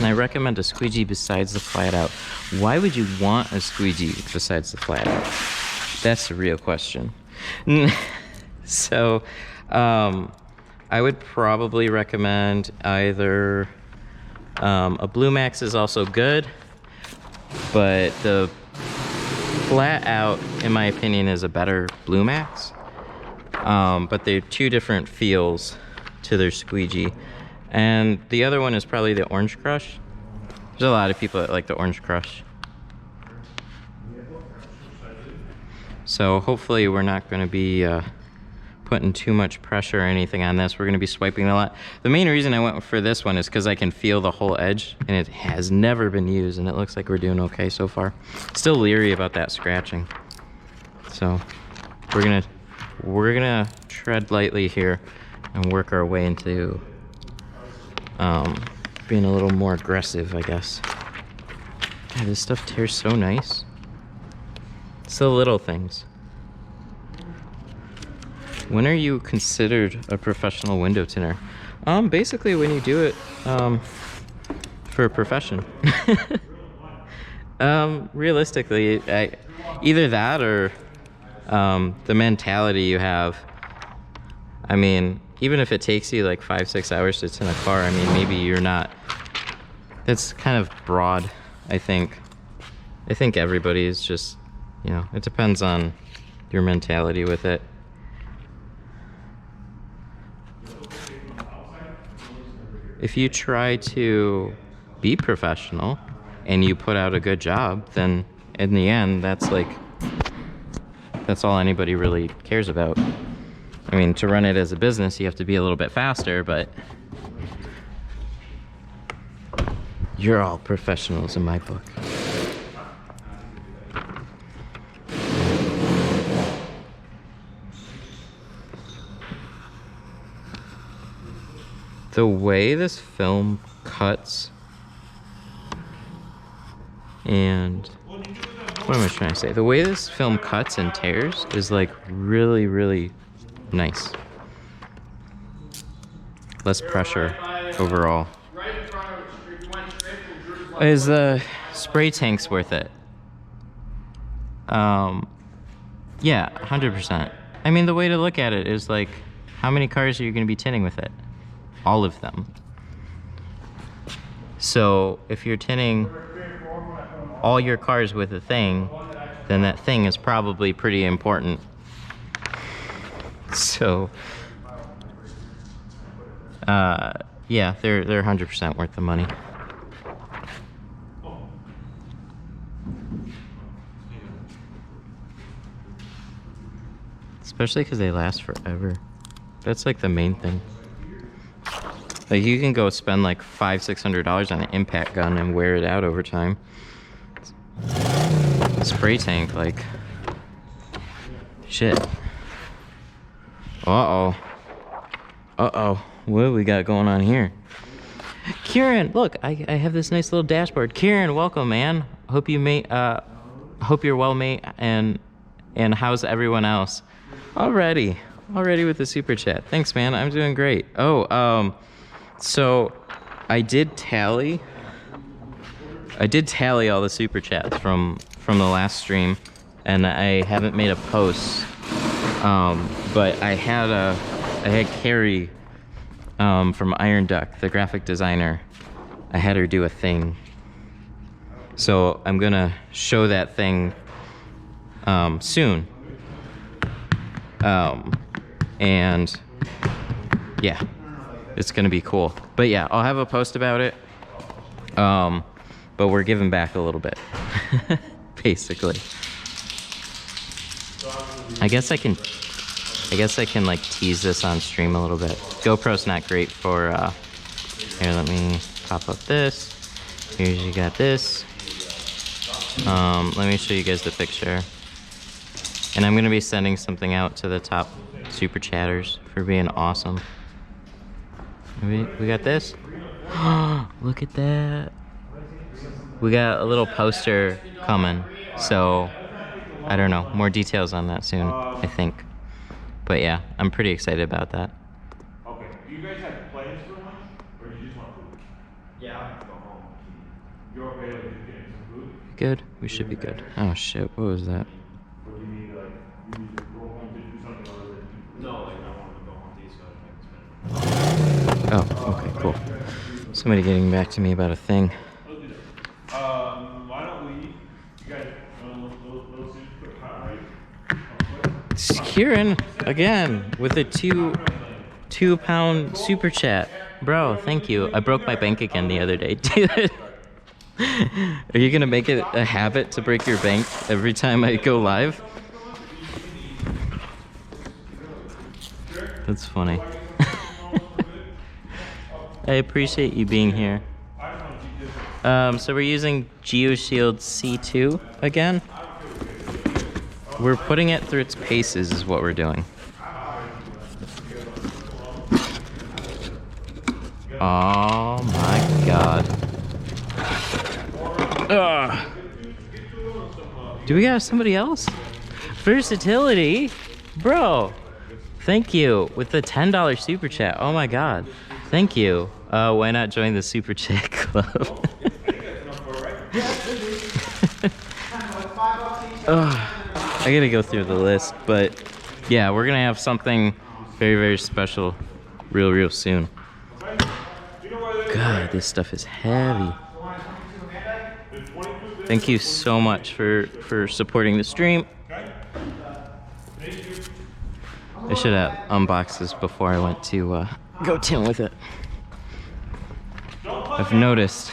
and I recommend a squeegee besides the flat out. Why would you want a squeegee besides the flat out? That's the real question. So, I would probably recommend either a Blue Max is also good, but the flat out, in my opinion, is a better Blue Max. But they're two different feels to their squeegee. And the other one is probably the Orange Crush. There's a lot of people that like the Orange Crush. So hopefully we're not going to be putting too much pressure or anything on this. We're going to be swiping a lot. The main reason I went for this one is because I can feel the whole edge, and it has never been used, and it looks like we're doing okay so far. Still leery about that scratching. So we're gonna tread lightly here and work our way into being a little more aggressive, I guess. God, this stuff tears so nice. It's the little things. When are you considered a professional window tinter? Basically when you do it for a profession. Realistically, either that or the mentality you have. I mean, even if it takes you like 5-6 hours to tint a car, I mean, maybe you're not. It's kind of broad, I think. I think everybody is just, you know, it depends on your mentality with it. If you try to be professional and you put out a good job, then in the end, that's all anybody really cares about. I mean, to run it as a business, you have to be a little bit faster, but you're all professionals in my book. The way this film cuts and what am I trying to say? The way this film cuts and tears is like really, really nice. Less pressure overall. Is the spray tanks worth it? Yeah, 100%. I mean, the way to look at it is like, how many cars are you going to be tinting with it? All of them. So if you're tinting all your cars with a thing, then that thing is probably pretty important. So yeah, they're 100% worth the money. Especially because they last forever. That's like the main thing. Like, you can go spend like $500-600 on an impact gun and wear it out over time. Spray tank, like, shit. Uh-oh. Uh-oh. What do we got going on here? Kieran, look, I have this nice little dashboard. Kieran, welcome, man. Hope you're well, mate, and how's everyone else? Already with the super chat. Thanks, man. I'm doing great. Oh, so I did tally all the super chats from the last stream, and I haven't made a post. But I had Carrie from Iron Duck, the graphic designer. I had her do a thing. So I'm gonna show that thing soon. And yeah, it's gonna be cool. But yeah, I'll have a post about it. But we're giving back a little bit, basically. I guess I can like tease this on stream a little bit. GoPro's not great for, here, let me pop up this. Here's, you got this. Let me show you guys the picture. And I'm gonna be sending something out to the top super chatters for being awesome. We got this. Look at that. We got a little poster coming, so I don't know, more details on that soon, I think. But yeah, I'm pretty excited about that. Okay, do you guys have plans for lunch, or do you just want Yeah, I have to go home. You're okay with getting some food? Good? We should be good. Oh shit, what was that? Or do you need to, like, you need to go home to do something other than no, like, I want to go home to these guys. Oh, okay, cool. Somebody getting back to me about a thing. Let's do that. Why don't we, you guys, those suits put hot right? Kieran, again, with a two-pound super chat. Bro, thank you. I broke my bank again the other day, dude. Are you gonna make it a habit to break your bank every time I go live? That's funny. I appreciate you being here. So we're using GeoShield C2 again. We're putting it through its paces is what we're doing. Oh my god. Ugh. Do we got somebody else? Versatility? Bro, thank you with the $10 super chat. Oh my god. Thank you. Why not join the super chat club? I gotta go through the list, but yeah, we're gonna have something very, very special real soon. God, this stuff is heavy. Thank you so much for supporting the stream. I should have unboxed this before I went to go tint with it. I've noticed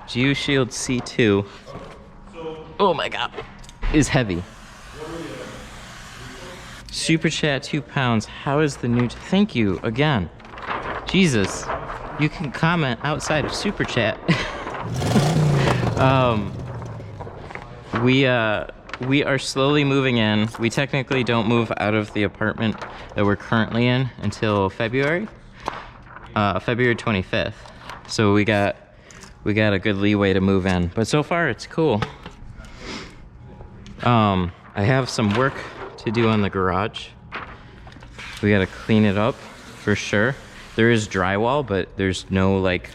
GeoShield C2, oh my god, is heavy. Super chat 2 pounds. How is the new? Thank you again. Jesus, you can comment outside of super chat. We are slowly moving in. We technically don't move out of the apartment that we're currently in until February 25th. So we got a good leeway to move in. But so far it's cool. I have some work to do on the garage. We gotta clean it up for sure. There is drywall, but there's no like,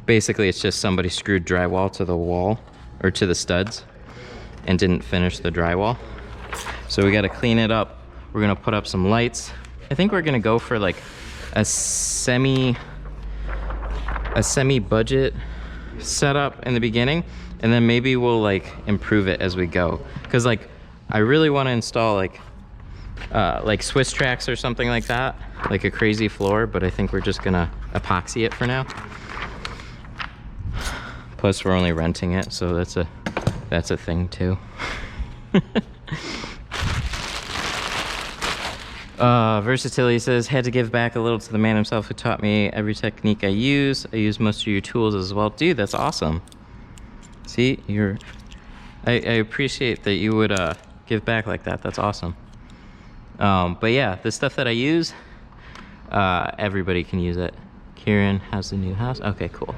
basically it's just somebody screwed drywall to the wall or to the studs and didn't finish the drywall. So we gotta clean it up. We're gonna put up some lights. I think we're gonna go for like a semi budget setup in the beginning, and then maybe we'll like improve it as we go. Cause like, I really wanna install like Swiss tracks or something like that, like a crazy floor, but I think we're just gonna epoxy it for now. Plus we're only renting it, so that's a thing too. Versatility says, had to give back a little to the man himself who taught me every technique I use. I use most of your tools as well. Dude, that's awesome. See, I appreciate that you would give back like that. That's awesome. But yeah, the stuff that I use, everybody can use it. Kieran has the new house. Okay, cool.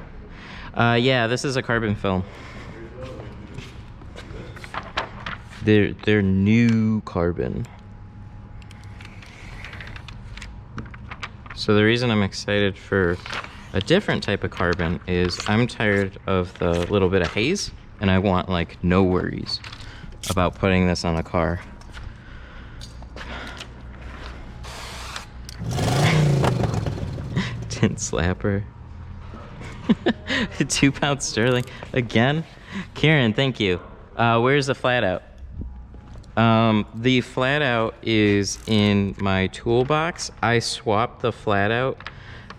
Yeah, this is a carbon film. They're new carbon. So the reason I'm excited for a different type of carbon is I'm tired of the little bit of haze, and I want like no worries about putting this on a car. Tint slapper. 2 pounds sterling again. Kieran, thank you. Where's the flat out? The flat out is in my toolbox. I swapped the flat out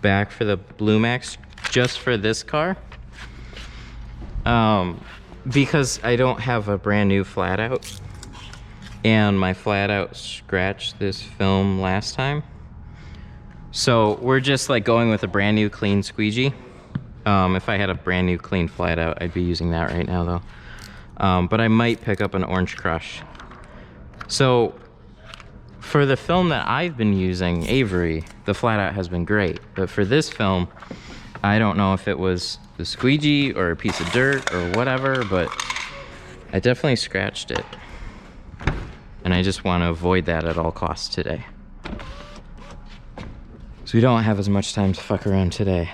back for the Blue Max just for this car, because I don't have a brand new flat out, and my flat out scratched this film last time. So we're just like going with a brand new clean squeegee. If I had a brand new clean flat out, I'd be using that right now though. But I might pick up an Orange Crush. So for the film that I've been using, Avery, the flat out has been great. But for this film, I don't know if it was the squeegee or a piece of dirt or whatever, but I definitely scratched it. And I just want to avoid that at all costs today. So we don't have as much time to fuck around today.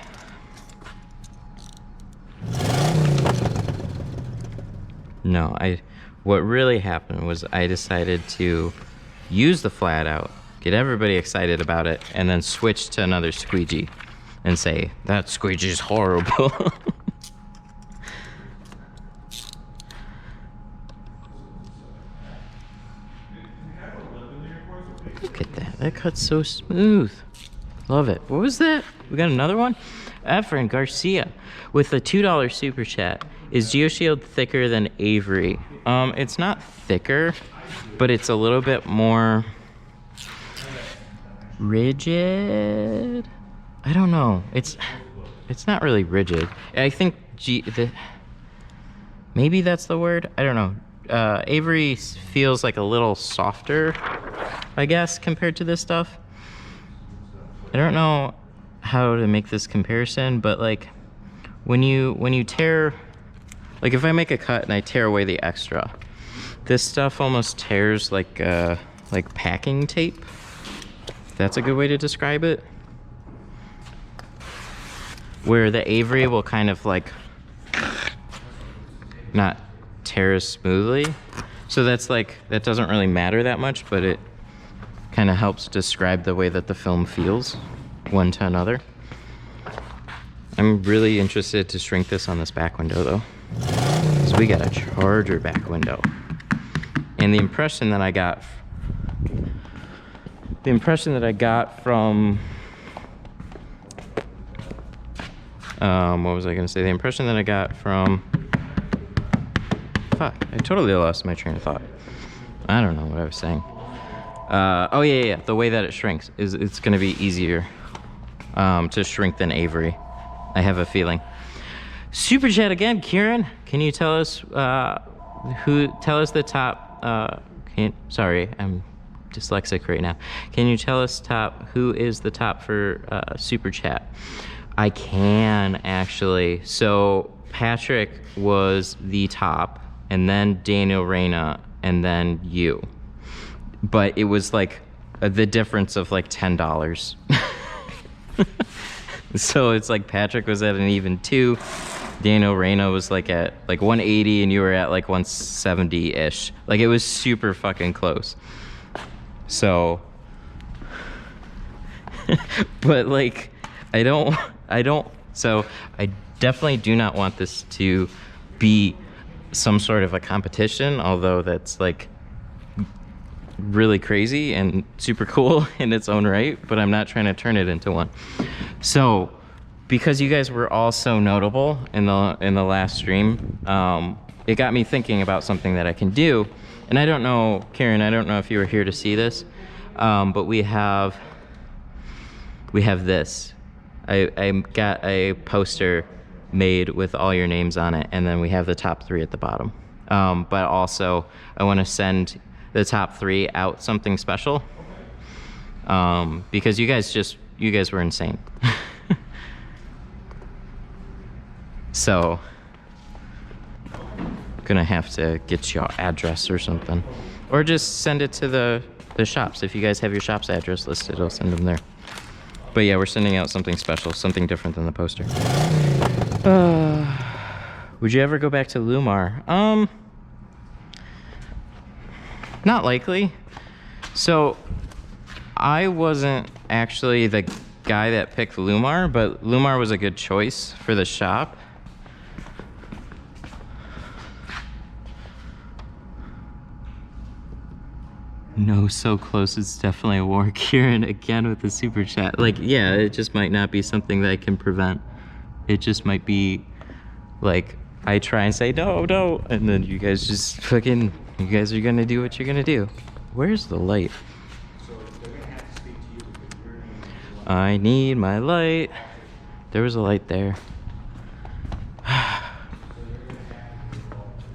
No, what really happened was I decided to use the flat out, get everybody excited about it, and then switch to another squeegee and say, that squeegee's horrible. Look at that, that cuts so smooth. Love it. What was that? We got another one? Efren Garcia with a $2 super chat. Is GeoShield thicker than Avery? It's not thicker, but it's a little bit more rigid. I don't know. It's not really rigid. I think maybe that's the word. I don't know. Avery feels like a little softer, I guess, compared to this stuff. I don't know how to make this comparison, but like when you tear, like if I make a cut and I tear away the extra, this stuff almost tears like packing tape. If that's a good way to describe it. Where the Avery will kind of like not tear as smoothly. So that's like, that doesn't really matter that much, but it kind of helps describe the way that the film feels one to another. I'm really interested to shrink this on this back window though, because we got a charger back window. And the impression that I got from what was I gonna say? The impression that I got from, fuck, I totally lost my train of thought. I don't know what I was saying. Oh yeah, the way that it shrinks is it's gonna be easier to shrink than Avery. I have a feeling. Super chat again, Kieran. Can you tell us tell us the top? Sorry, I'm dyslexic right now. Can you tell us who is the top for super chat? I can actually. So Patrick was the top, and then Daniel Reyna, and then you. But it was like the difference of like $10. So it's like Patrick was at an even 2. Daniel Reyna was like at like 180 and you were at like 170-ish. Like it was super fucking close. So, but like, so I definitely do not want this to be some sort of a competition, although that's like really crazy and super cool in its own right, but I'm not trying to turn it into one. So because you guys were all so notable in the last stream, it got me thinking about something that I can do. And I don't know, Karen, I don't know if you were here to see this, but we have this. I got a poster made with all your names on it, and then we have the top 3 at the bottom. But also I want to send the top 3 out something special, because you guys were insane. So gonna have to get your address or something, or just send it to the shops. If you guys have your shop's address listed, I'll send them there. But yeah, we're sending out something special, something different than the poster. Would you ever go back to Lumar? Not likely. So I wasn't actually the guy that picked Lumar, but Lumar was a good choice for the shop. No, so close, it's definitely a war. Kieran again with the super chat. Like, yeah, it just might not be something that I can prevent. It just might be like I try and say no, and then you guys just fucking, you guys are gonna do what you're gonna do. Where's the light? I need my light. There was a light there.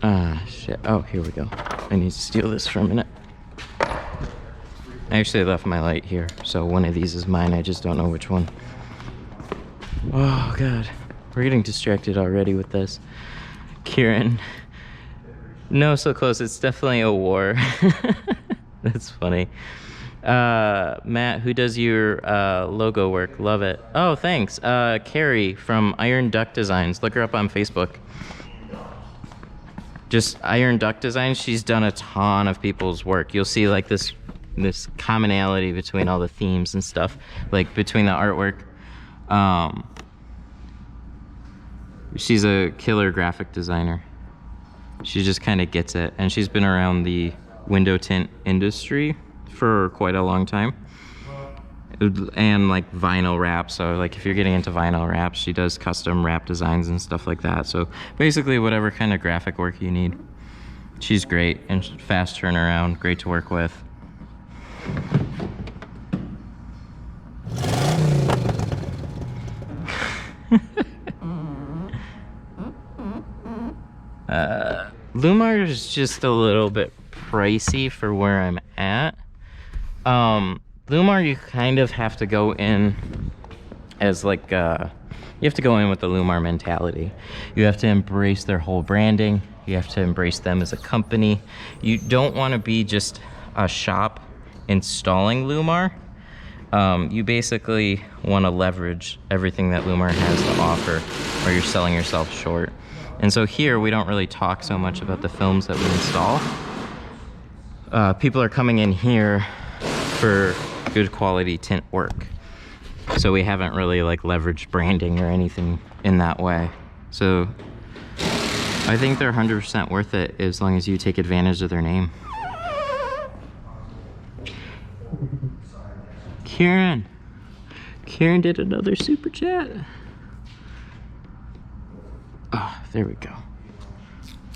Ah, shit. Oh, here we go. I need to steal this for a minute. I actually left my light here, so one of these is mine. I just don't know which one. Oh, God. We're getting distracted already with this. Kieran. No, so close. It's definitely a war. That's funny. Matt, who does your logo work? Love it. Oh, thanks. Carrie from Iron Duck Designs. Look her up on Facebook. Just Iron Duck Designs. She's done a ton of people's work. You'll see like this commonality between all the themes and stuff, like between the artwork. She's a killer graphic designer. She just kind of gets it, and she's been around the window tint industry for quite a long time, and like vinyl wrap. So like if you're getting into vinyl wrap, she does custom wrap designs and stuff like that. So basically whatever kind of graphic work you need, she's great and fast turnaround, great to work with. Lumar is just a little bit pricey for where I'm at. Lumar, you kind of have to go in as like, you have to go in with the Lumar mentality. You have to embrace their whole branding. You have to embrace them as a company. You don't want to be just a shop installing Lumar. You basically want to leverage everything that Lumar has to offer, or you're selling yourself short. And so here, we don't really talk so much about the films that we install. People are coming in here for good quality tint work. So we haven't really like leveraged branding or anything in that way. So I think they're 100% worth it as long as you take advantage of their name. Kieran did another super chat. Oh, there we go.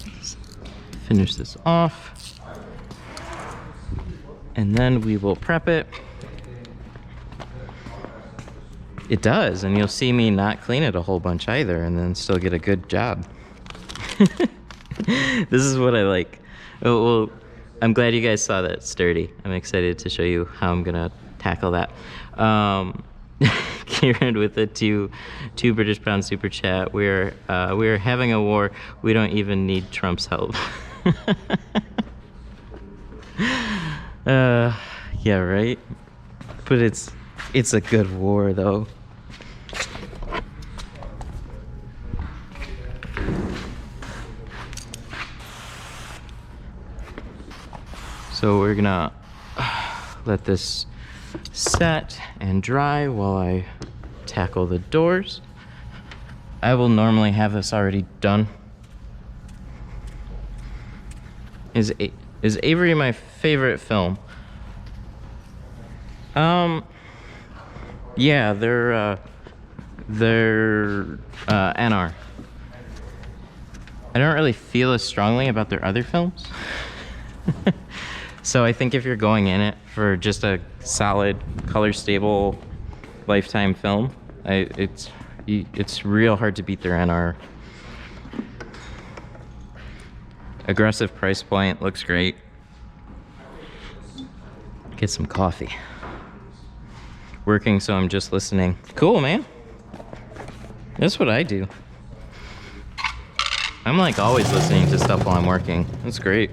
Let's finish this off, and then we will prep it. It does, and you'll see me not clean it a whole bunch either, and then still get a good job. This is what I like. Oh, well, I'm glad you guys saw that sturdy. I'm excited to show you how I'm gonna tackle that. Kieran with a two British pound super chat. We're having a war. We don't even need Trump's help. Yeah, right. But it's a good war though. So we're gonna let this set and dry while I tackle the doors. I will normally have this already done. Is Avery my favorite film? Yeah, they're NR. I don't really feel as strongly about their other films. So I think if you're going in it for just a solid, color stable, lifetime film, it's real hard to beat their NR. Aggressive price point, looks great. Get some coffee. Working, so I'm just listening. Cool, man. That's what I do. I'm like always listening to stuff while I'm working. That's great.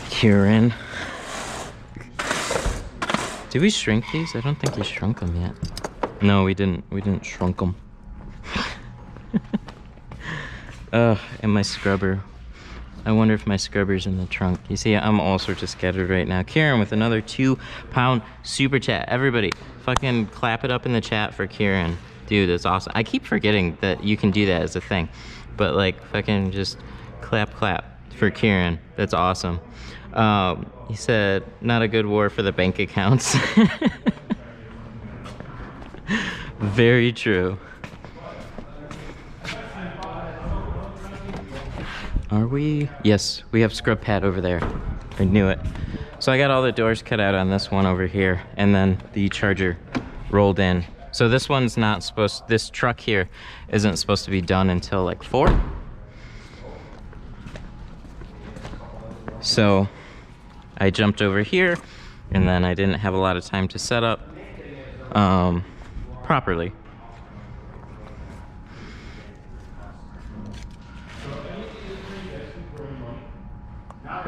Kieran. Did we shrink these? I don't think we shrunk them yet. No, we didn't. We didn't shrunk them. And my scrubber. I wonder if my scrubber's in the trunk. You see, I'm all sorts of scattered right now. Kieran with another 2-pound super chat. Everybody, fucking clap it up in the chat for Kieran. Dude, that's awesome. I keep forgetting that you can do that as a thing. But like, fucking just clap for Kieran. That's awesome. He said, not a good war for the bank accounts. Very true. Are we? Yes, we have scrub pad over there. I knew it. So I got all the doors cut out on this one over here, and then the charger rolled in. So this one's not supposed, this truck here isn't supposed to be done until like 4. So I jumped over here, and then I didn't have a lot of time to set up properly.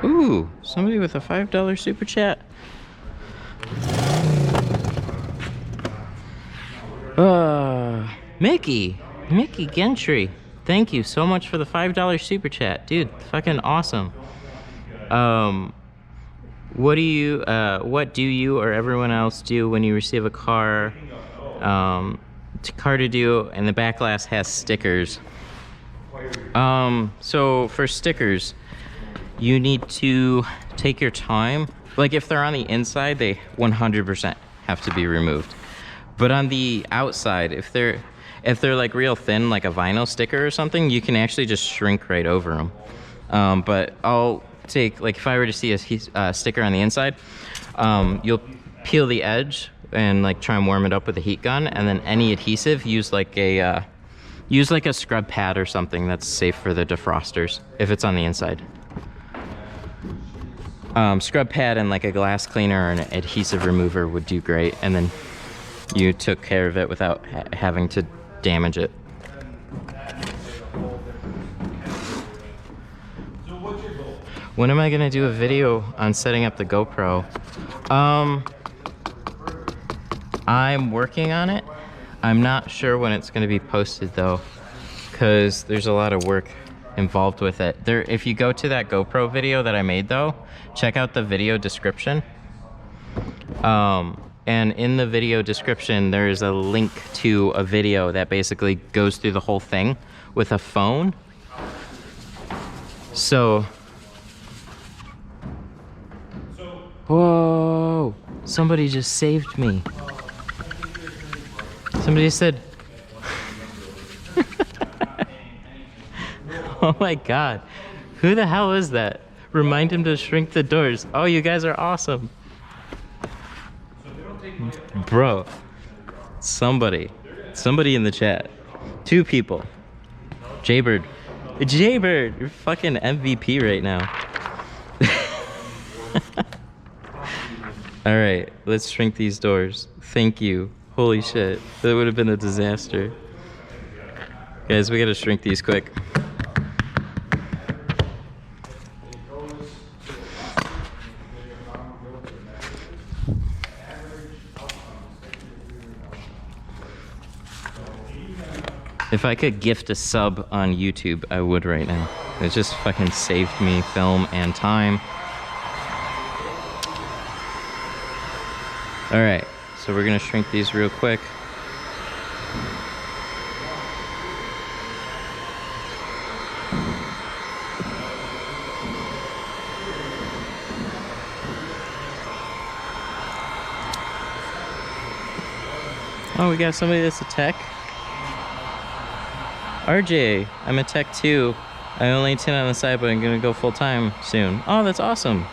Ooh, somebody with a $5 super chat. Mickey Gentry. Thank you so much for the $5 super chat. Dude, fucking awesome. What do you or everyone else do when you receive a car to do and the back glass has stickers? So for stickers, you need to take your time. Like if they're on the inside, they 100% have to be removed. But on the outside, if they're like real thin, like a vinyl sticker or something, you can actually just shrink right over them. But I'll take, like if I were to see a sticker on the inside, you'll peel the edge and like try and warm it up with a heat gun, and then any adhesive, use like a scrub pad or something that's safe for the defrosters if it's on the inside. Scrub pad and like a glass cleaner or an adhesive remover would do great, and then you took care of it without having to damage it. When am I gonna do a video on setting up the GoPro? I'm working on it. I'm not sure when it's gonna be posted though, because there's a lot of work involved with it. If you go to that GoPro video that I made though, check out the video description. And in the video description, there's a link to a video that basically goes through the whole thing with a phone. So, whoa, somebody just saved me. Somebody said, oh my God, who the hell is that? Remind him to shrink the doors. Oh, you guys are awesome. Bro, somebody in the chat. 2 people. Jaybird, you're fucking MVP right now. All right, let's shrink these doors. Thank you. Holy shit, that would have been a disaster. Guys, we gotta shrink these quick. If I could gift a sub on YouTube, I would right now. It just fucking saved me film and time. All right, so we're gonna shrink these real quick. Oh, we got somebody that's a tech. RJ, I'm a tech too. I only tint on the side, but I'm gonna go full time soon. Oh, that's awesome.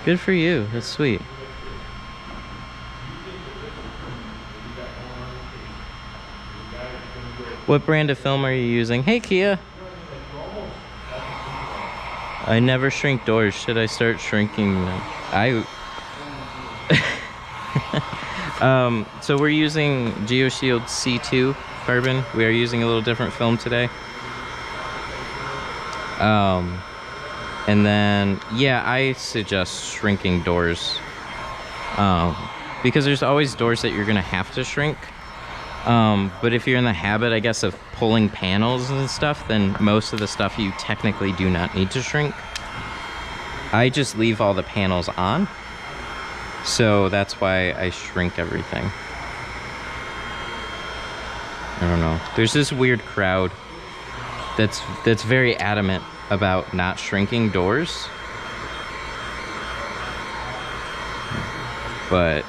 Good for you, that's sweet. What brand of film are you using? Hey, Kia. I never shrink doors. Should I start shrinking them? So we're using GeoShield C2 carbon. We are using a little different film today. And then, yeah, I suggest shrinking doors. Because there's always doors that you're gonna have to shrink. But if you're in the habit, I guess, of pulling panels and stuff, then most of the stuff you technically do not need to shrink. I just leave all the panels on. So that's why I shrink everything. I don't know. There's this weird crowd that's very adamant about not shrinking doors. But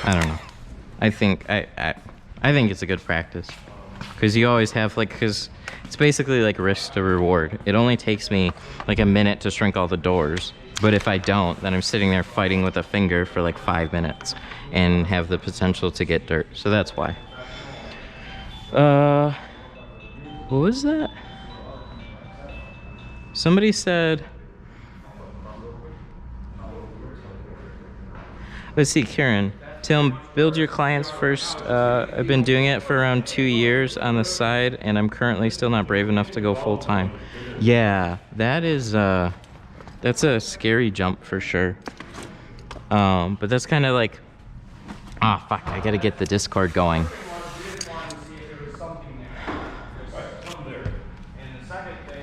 I don't know. I think it's a good practice, because you always have, like, because it's basically like risk to reward. It only takes me like a minute to shrink all the doors. But if I don't, then I'm sitting there fighting with a finger for like 5 minutes and have the potential to get dirt. So that's why. What was that? Somebody said, let's see, Karen. Tim, build your clients first. I've been doing it for around 2 years on the side, and I'm currently still not brave enough to go full time. Yeah, that's a scary jump for sure. But that's kind of like, fuck, I gotta get the Discord going.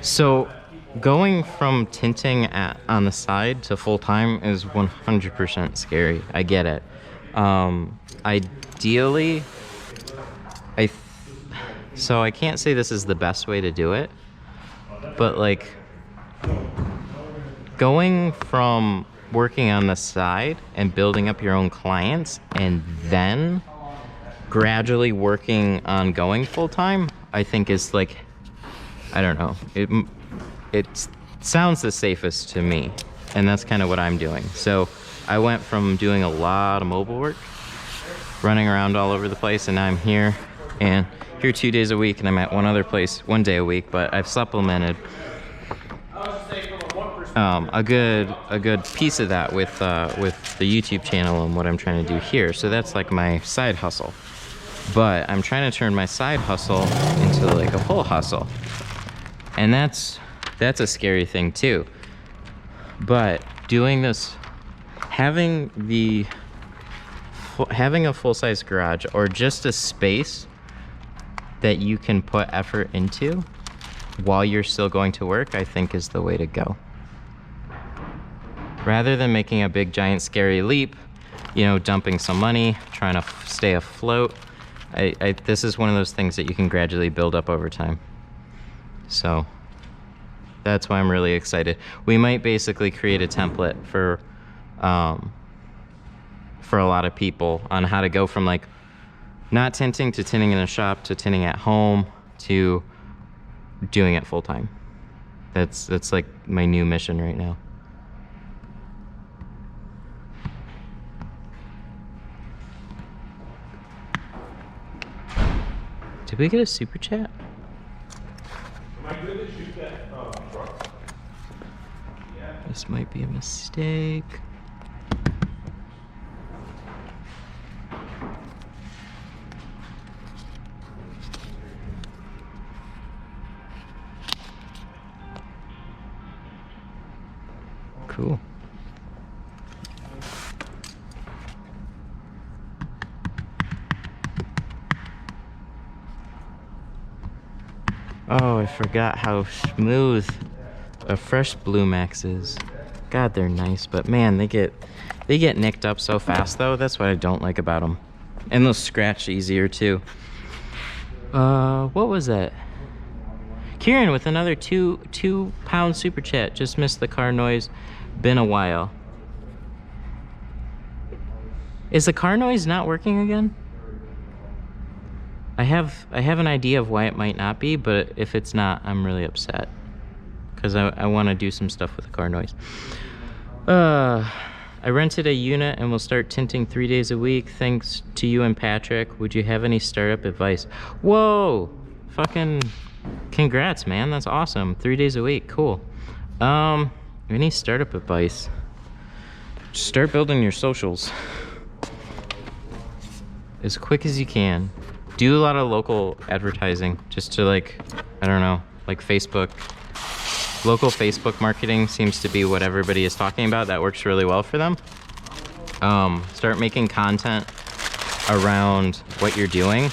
So going from tinting on the side to full time is 100% scary. I get it. Ideally, so I can't say this is the best way to do it, but like going from working on the side and building up your own clients and then gradually working on going full time, I think is like, I don't know, it sounds the safest to me, and that's kind of what I'm doing. So I went from doing a lot of mobile work, running around all over the place, and now I'm here 2 days a week, and I'm at one other place 1 day a week, but I've supplemented a good piece of that with the YouTube channel and what I'm trying to do here. So that's like my side hustle, but I'm trying to turn my side hustle into like a full hustle, and that's a scary thing too. But doing this, having a full-size garage or just a space that you can put effort into while you're still going to work, I think is the way to go. Rather than making a big giant scary leap, you know, dumping some money, trying to stay afloat, this is one of those things that you can gradually build up over time. So that's why I'm really excited. We might basically create a template for a lot of people on how to go from like not tinting to tinting in a shop to tinting at home to doing it full time. That's like my new mission right now. Did we get a super chat? Am I good to shoot that truck? Yeah. This might be a mistake. Cool. Oh, I forgot how smooth a fresh Blue Max is. God, they're nice, but man, they get nicked up so fast though. That's what I don't like about them. And they'll scratch easier too. What was that? Kieran with another two pound super chat. Just missed the car noise. Been a while. Is the car noise not working again? I have an idea of why it might not be, but if it's not, I'm really upset. Because I want to do some stuff with the car noise. I rented a unit and will start tinting 3 days a week. Thanks to you and Patrick. Would you have any startup advice? Whoa! Fucking congrats, man. That's awesome. 3 days a week. Cool. Any startup advice? Just start building your socials as quick as you can. Do a lot of local advertising just to like, I don't know, like Facebook. Local Facebook marketing seems to be what everybody is talking about. That works really well for them. Start making content around what you're doing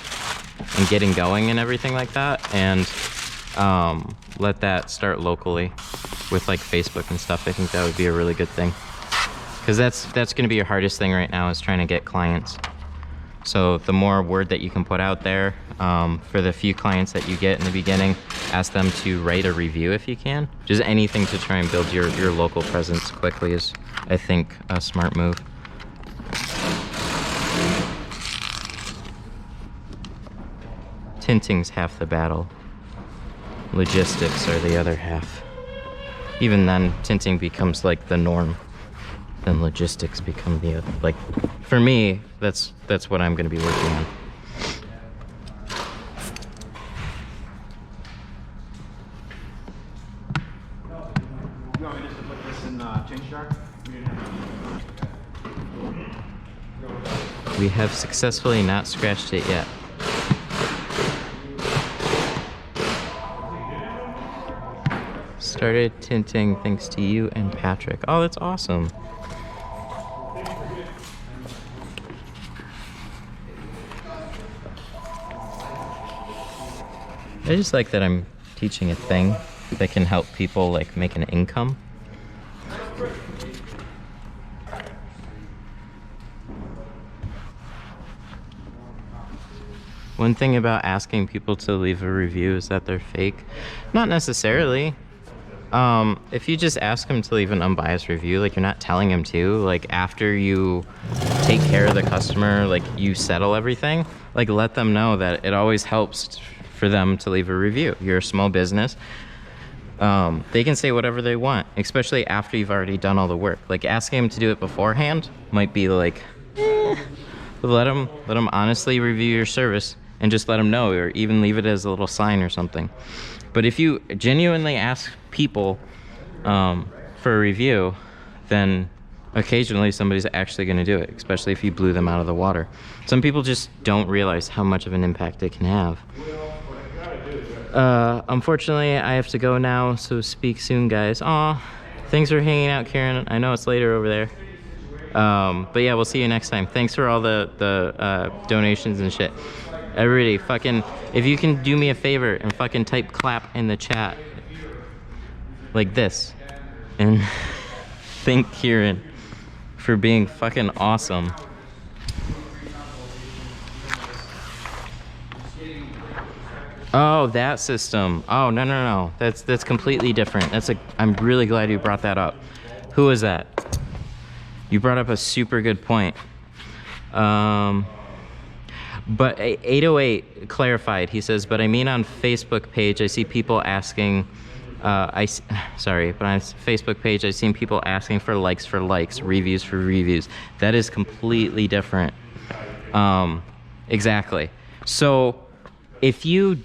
and getting going and everything like that, and let that start locally with like Facebook and stuff. I think that would be a really good thing, because that's going to be your hardest thing right now, is trying to get clients. So the more word that you can put out there, for the few clients that you get in the beginning, ask them to write a review if you can. Just anything to try and build your local presence quickly is, I think, a smart move. Tinting's half the battle. Logistics are the other half. Even then, tinting becomes like the norm. Then logistics become the other. Like, for me, that's what I'm going to be working on. You want me just to put this in change jar? We have successfully not scratched it yet. Started tinting thanks to you and Patrick. Oh, that's awesome. I just like that I'm teaching a thing that can help people like make an income. One thing about asking people to leave a review is that they're fake. Not necessarily. If you just ask them to leave an unbiased review, like you're not telling them to, like after you take care of the customer, like you settle everything, like let them know that it always helps for them to leave a review. You're a small business. They can say whatever they want, especially after you've already done all the work. Like asking them to do it beforehand might be like, but let them honestly review your service and just let them know, or even leave it as a little sign or something. But if you genuinely ask people for a review, then occasionally somebody's actually going to do it, especially if you blew them out of the water. Some people just don't realize how much of an impact it can have. Unfortunately, I have to go now, so speak soon, guys. Aw, thanks for hanging out, Karen. I know it's later over there. But yeah, we'll see you next time. Thanks for all the donations and shit. Everybody, fucking, if you can do me a favor and fucking type clap in the chat. Like this. And thank Kieran for being fucking awesome. Oh, that system. Oh, no. That's completely different. I'm really glad you brought that up. Who is that? You brought up a super good point. But 808 clarified. He says, but I mean on Facebook page, I see people asking, but on Facebook page, I've seen people asking for likes, reviews for reviews. That is completely different. Exactly. So if you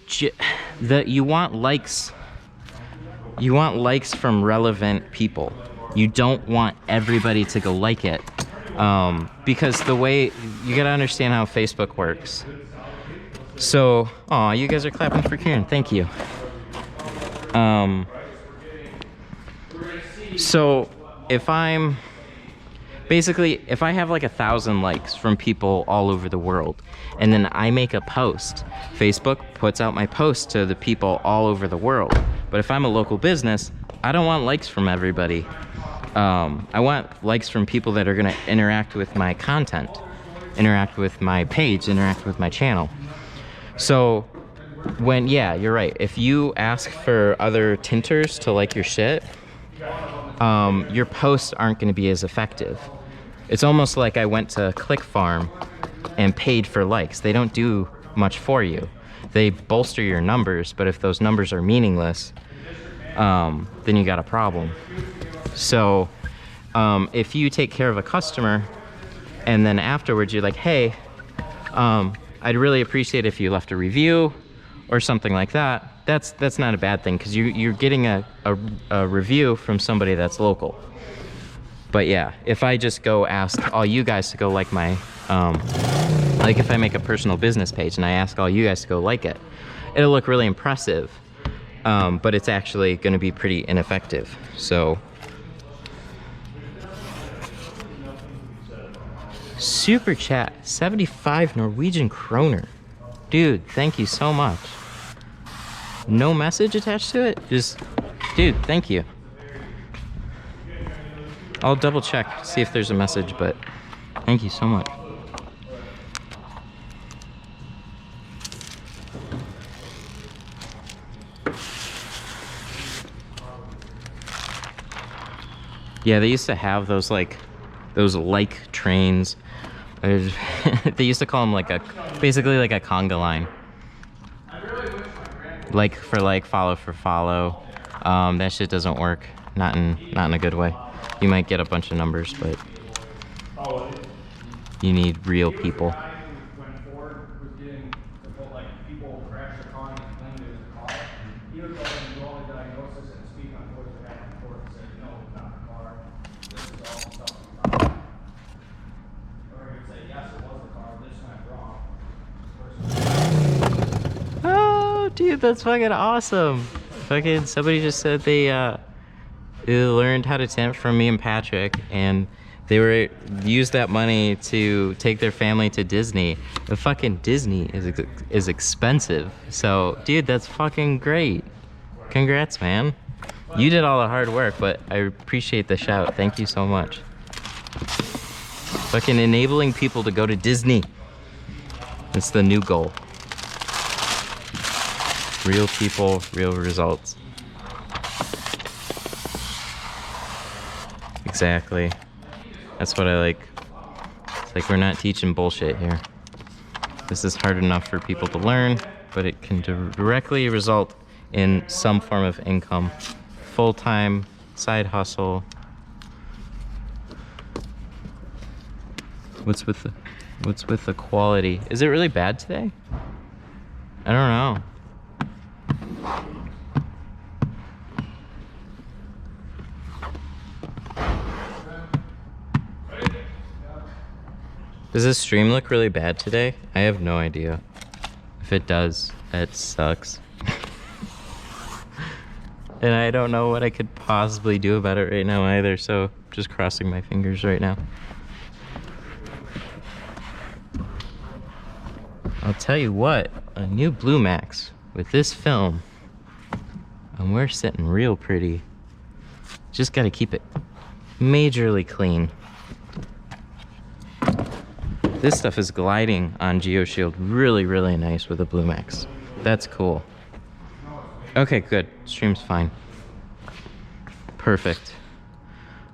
want likes from relevant people. You don't want everybody to go like it. Because the way, you gotta understand how Facebook works. So, aw, you guys are clapping for Kieran, thank you. So, if I have like 1,000 likes from people all over the world, and then I make a post, Facebook puts out my post to the people all over the world. But if I'm a local business, I don't want likes from everybody. I want likes from people that are gonna interact with my content, interact with my page, interact with my channel. So yeah, you're right. If you ask for other tinters to like your shit, your posts aren't gonna be as effective. It's almost like I went to ClickFarm and paid for likes. They don't do much for you. They bolster your numbers, but if those numbers are meaningless, then you got a problem. So if you take care of a customer and then afterwards you're like, hey, I'd really appreciate if you left a review or something like that, that's not a bad thing, because you're getting a review from somebody that's local. But yeah, if I just go ask all you guys to go like my, like if I make a personal business page and I ask all you guys to go like it, it'll look really impressive, but it's actually going to be pretty ineffective. So super chat, 75 Norwegian kroner. Dude, thank you so much. No message attached to it? Just, dude, thank you. I'll double check, see if there's a message, but thank you so much. Yeah, they used to have those like trains. They used to call them basically like a conga line. Like for like, follow for follow. That shit doesn't work. Not in a good way. You might get a bunch of numbers, but you need real people. that's fucking awesome. Fucking somebody just said they learned how to tint from me and Patrick, and they used that money to take their family to Disney. The fucking Disney is expensive. So, dude, that's fucking great. Congrats, man. You did all the hard work, but I appreciate the shout. Thank you so much. Fucking enabling people to go to Disney. That's the new goal. Real people, real results. Exactly. That's what I like. It's like we're not teaching bullshit here. This is hard enough for people to learn, but it can directly result in some form of income. Full-time, side hustle. What's with the quality? Is it really bad today? I don't know. Does this stream look really bad today? I have no idea. If it does, it sucks. And I don't know what I could possibly do about it right now either, so just crossing my fingers right now. I'll tell you what, a new Blue Max with this film, and we're sitting real pretty. Just gotta keep it majorly clean. This stuff is gliding on GeoShield really, really nice with the Blue Max. That's cool. Okay, good. Stream's fine. Perfect.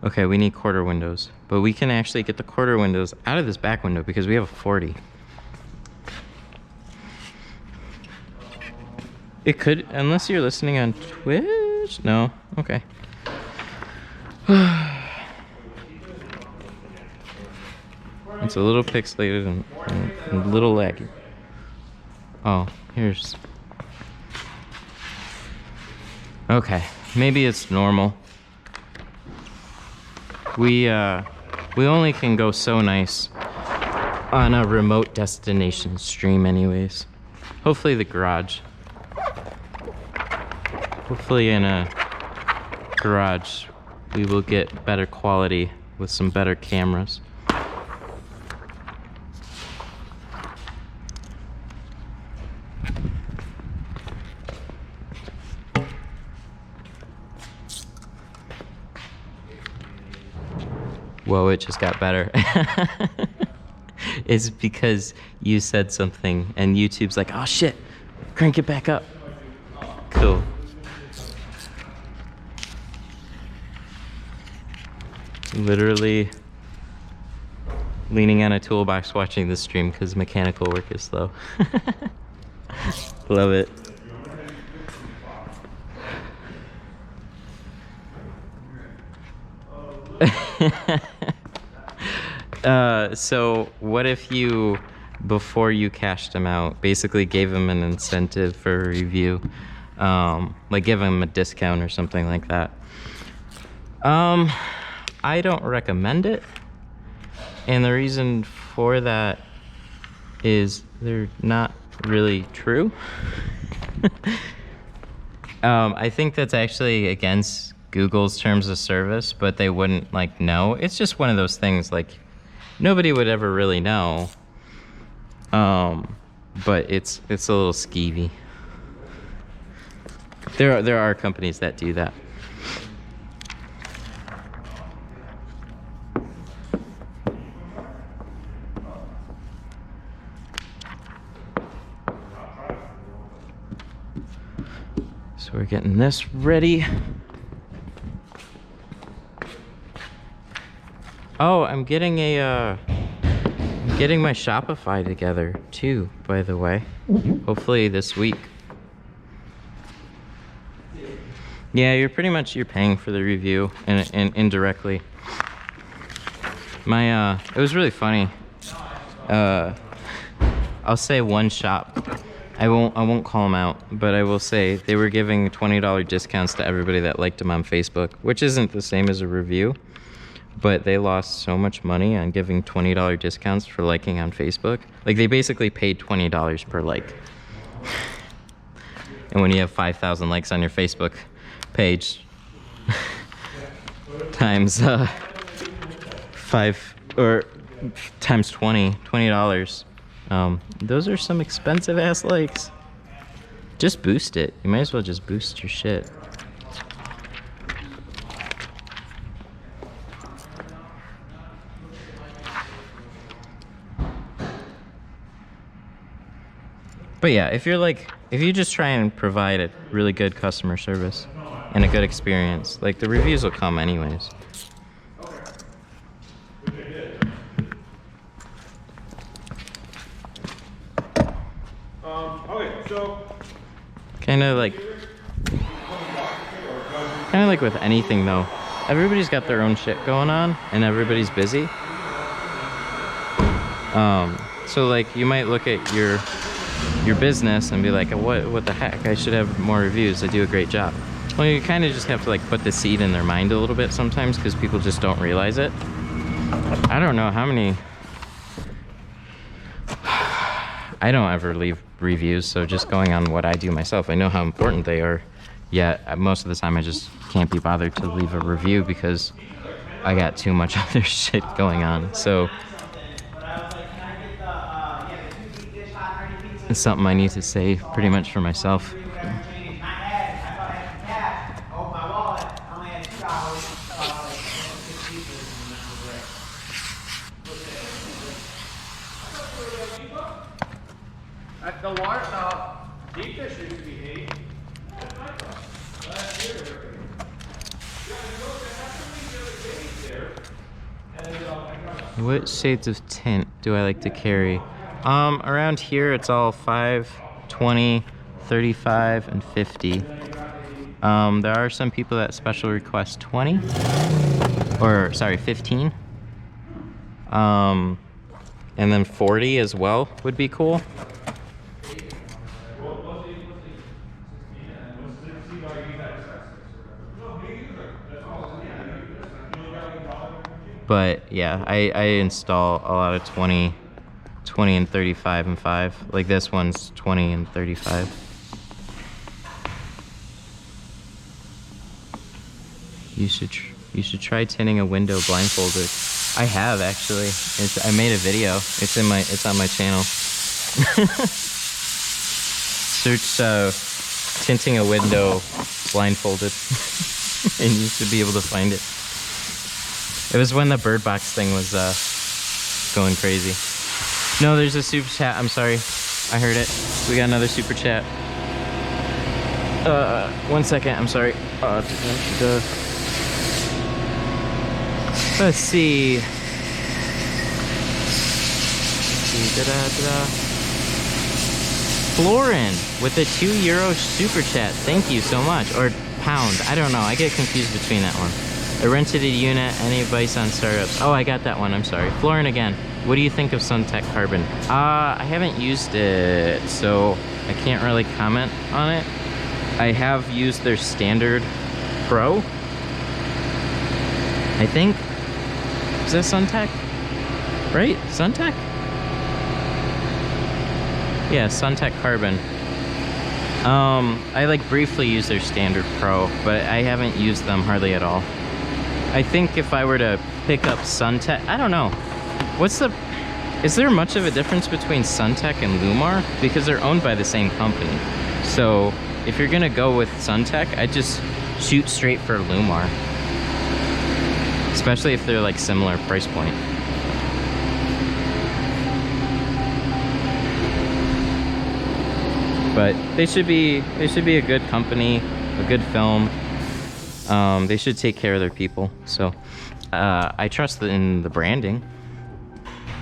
Okay, we need quarter windows. But we can actually get the quarter windows out of this back window because we have a 40. It could, unless you're listening on Twitch? No? Okay. It's a little pixelated and a little laggy. Oh, here's... Okay, maybe it's normal. We only can go so nice on a remote destination stream anyways. Hopefully the garage. Hopefully in a garage we will get better quality with some better cameras. Whoa, it just got better. It's because you said something and YouTube's like, oh shit, crank it back up. Cool. Literally leaning on a toolbox watching this stream because mechanical work is slow. Love it. So what if you, before you cashed them out, basically gave them an incentive for a review, like give them a discount or something like that? I don't recommend it, and the reason for that is they're not really true. I think that's actually against Google's terms of service, but they wouldn't like know. It's just one of those things, like nobody would ever really know. But it's a little skeevy. There are companies that do that. So we're getting this ready. Oh, I'm getting my Shopify together too, by the way. Hopefully this week. Yeah, you're paying for the review and indirectly. It was really funny. I'll say one shop. I won't call them out, but I will say they were giving $20 discounts to everybody that liked them on Facebook, which isn't the same as a review. But they lost so much money on giving $20 discounts for liking on Facebook. Like, they basically paid $20 per like. And when you have 5,000 likes on your Facebook page, times 5 or times $20, those are some expensive ass likes. Just boost it. You might as well just boost your shit. But yeah, if you just try and provide a really good customer service and a good experience, like the reviews will come anyways. Okay, so Kind of like with anything though. Everybody's got their own shit going on and everybody's busy. So like you might look at your business and be like, what the heck? I should have more reviews. I do a great job. Well, you kind of just have to like put the seed in their mind a little bit sometimes because people just don't realize it. I don't know how many. I don't ever leave reviews, so just going on what I do myself, I know how important they are. Yet most of the time I just can't be bothered to leave a review because I got too much other shit going on. So it's something I need to say pretty much for myself. the water, deep dish used to be 8. What shades of tint do I like to carry? Around here it's all 5, 20, 35, and 50. There are some people that special request 20, or sorry, 15. And then 40 as well would be cool. But yeah, I install a lot of 20 and 35 and 5. Like this one's 20 and 35. You should try tinting a window blindfolded. I have actually. I made a video. It's on my channel. Search tinting a window blindfolded, and you should be able to find it. It was when the bird box thing was going crazy. No, there's a super chat. I'm sorry, I heard it. We got another super chat. 1 second. I'm sorry. Let's see. Florin with a €2 super chat. Thank you so much. Or pound. I don't know. I get confused between that one. I rented a unit. Any advice on startups? Oh, I got that one. I'm sorry. Florin again. What do you think of Suntech Carbon? I haven't used it, so I can't really comment on it. I have used their standard Pro, I think. Is that Suntech? Right? Suntech? Yeah, Suntech Carbon. I like briefly used their standard Pro, but I haven't used them hardly at all. I think if I were to pick up Suntech, I don't know. Is there much of a difference between Suntech and Lumar? Because they're owned by the same company. So if you're gonna go with Suntech, I'd just shoot straight for Lumar. Especially if they're like similar price point. But they should be a good company, a good film. They should take care of their people. So I trust in the branding.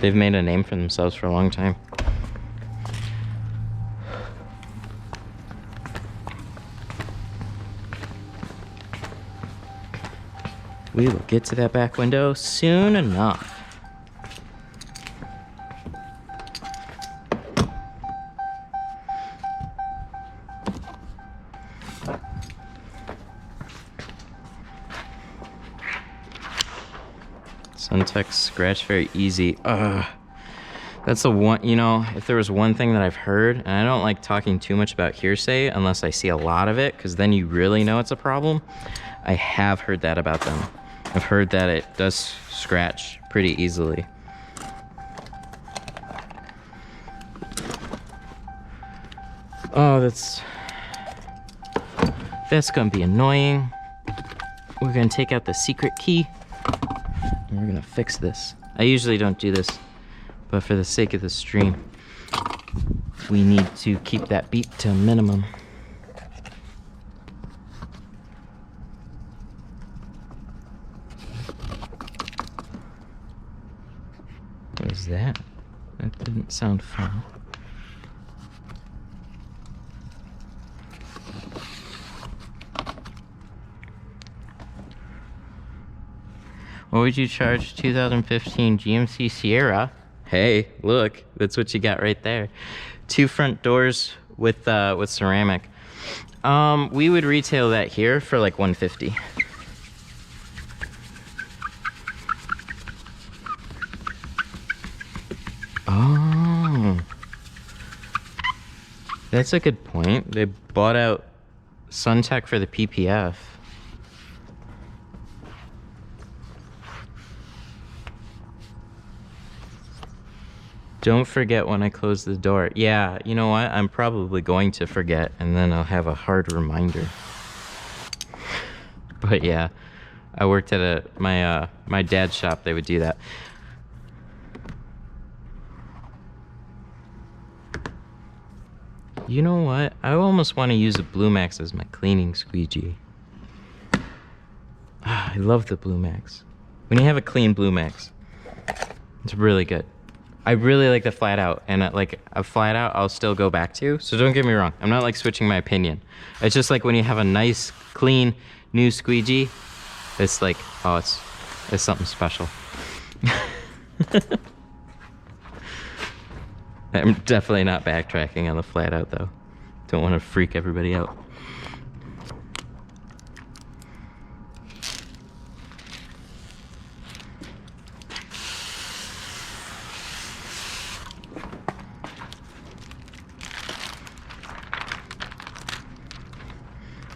They've made a name for themselves for a long time. We will get to that back window soon enough. Suntech scratch very easy. That's the one, you know, if there was one thing that I've heard, and I don't like talking too much about hearsay unless I see a lot of it, because then you really know it's a problem. I have heard that about them. I've heard that it does scratch pretty easily. Oh, that's gonna be annoying. We're gonna take out the secret key and we're gonna fix this. I usually don't do this, but for the sake of the stream, we need to keep that beep to a minimum. What is that? That didn't sound fun. What would you charge 2015 GMC Sierra? Hey, look, that's what you got right there. 2 front doors with ceramic. We would retail that here for like $150. Oh, that's a good point. They bought out SunTech for the PPF. Don't forget when I close the door. Yeah, you know what? I'm probably going to forget, and then I'll have a hard reminder. But yeah, I worked at my dad's shop. They would do that. You know what? I almost want to use a Blue Max as my cleaning squeegee. I love the Blue Max. When you have a clean Blue Max, it's really good. I really like the flat out, and like a flat out I'll still go back to, so don't get me wrong, I'm not like switching my opinion. It's just like when you have a nice clean new squeegee, it's like, oh, it's something special. I'm definitely not backtracking on the flat out though. Don't want to freak everybody out.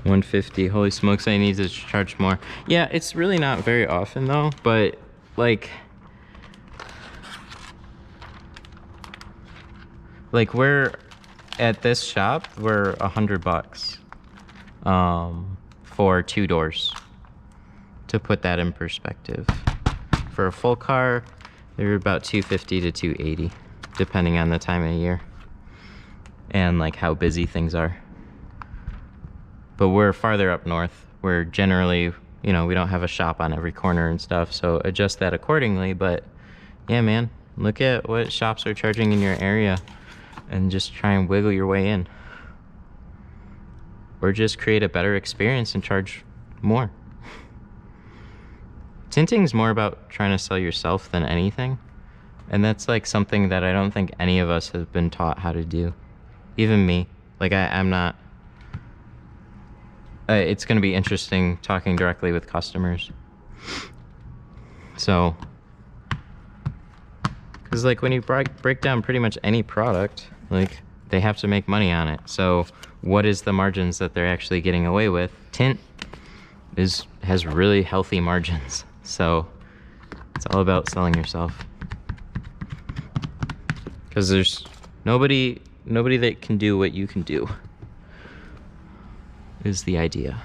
$150. Holy smokes, I need to charge more. Yeah, it's really not very often though, but like we're at this shop, we're $100 for 2 doors. To put that in perspective, for a full car, they're about $250 to $280, depending on the time of year and like how busy things are. But we're farther up north. We're generally, you know, we don't have a shop on every corner and stuff, so adjust that accordingly. But yeah, man, look at what shops are charging in your area and just try and wiggle your way in. Or just create a better experience and charge more. Tinting's more about trying to sell yourself than anything. And that's like something that I don't think any of us have been taught how to do. Even me. Like I'm not... it's going to be interesting talking directly with customers. So, because like when you break down pretty much any product, like they have to make money on it. So what is the margins that they're actually getting away with? Tint has really healthy margins. So it's all about selling yourself. Because there's nobody that can do what you can do. Is the idea.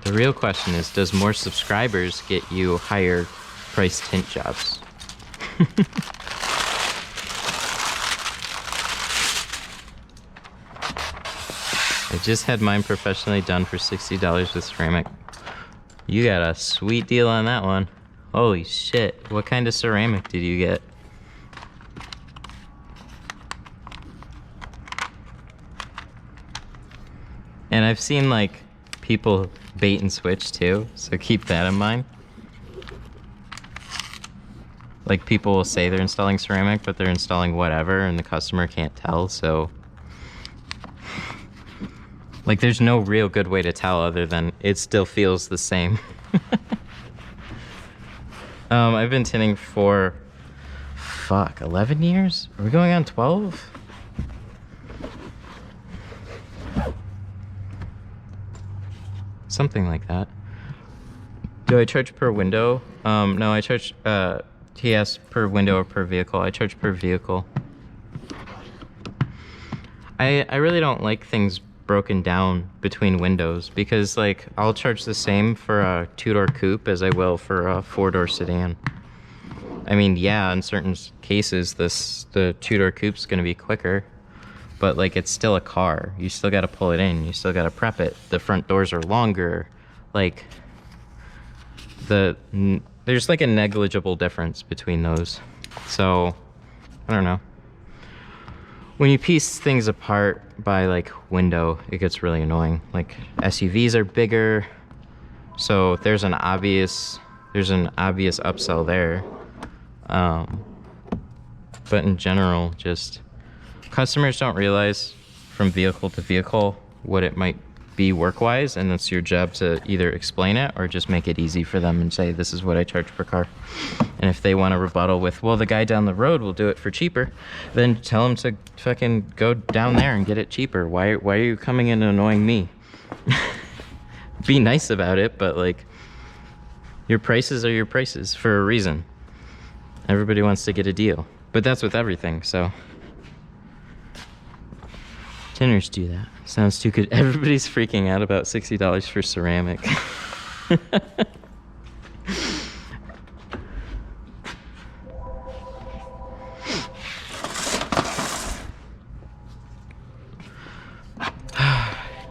The real question is, does more subscribers get you higher price tint jobs? I just had mine professionally done for $60 with ceramic. You got a sweet deal on that one. Holy shit, what kind of ceramic did you get? And I've seen like people bait and switch too, so keep that in mind. Like people will say they're installing ceramic, but they're installing whatever and the customer can't tell, so. Like there's no real good way to tell other than it still feels the same. I've been tinting for, 11 years? Are we going on 12? Something like that. Do I charge per window? No, I charge, he asked per window or per vehicle. I charge per vehicle. I really don't like things broken down between windows because, like, I'll charge the same for a 2-door coupe as I will for a 4-door sedan. I mean, yeah, in certain cases, the 2-door coupe's gonna be quicker, but, like, it's still a car. You still gotta pull it in. You still gotta prep it. The front doors are longer. Like, there's, like, a negligible difference between those. So, I don't know. When you piece things apart by, like, window, it gets really annoying. Like, SUVs are bigger, so there's an obvious upsell there. But in general, just customers don't realize from vehicle to vehicle what it might be work-wise, and it's your job to either explain it or just make it easy for them and say, this is what I charge per car. And if they want to rebuttal with, well, the guy down the road will do it for cheaper, then tell them to fucking go down there and get it cheaper. Why are you coming in and annoying me? Be nice about it, but, like, your prices are your prices for a reason. Everybody wants to get a deal, but that's with everything, so. Tinters do that. Sounds too good. Everybody's freaking out about $60 for ceramic.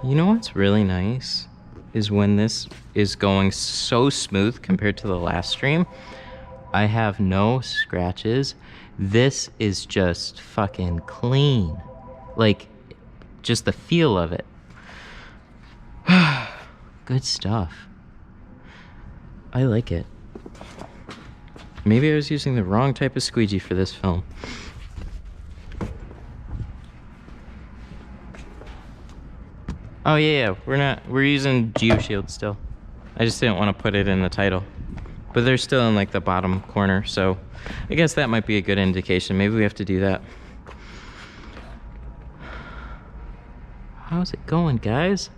You know what's really nice is when this is going so smooth compared to the last stream. I have no scratches. This is just fucking clean. Like, just the feel of it. Good stuff. I like it. Maybe I was using the wrong type of squeegee for this film. Oh yeah, we're using GeoShield still. I just didn't want to put it in the title. But they're still in, like, the bottom corner, so I guess that might be a good indication. Maybe we have to do that. How's it going, guys?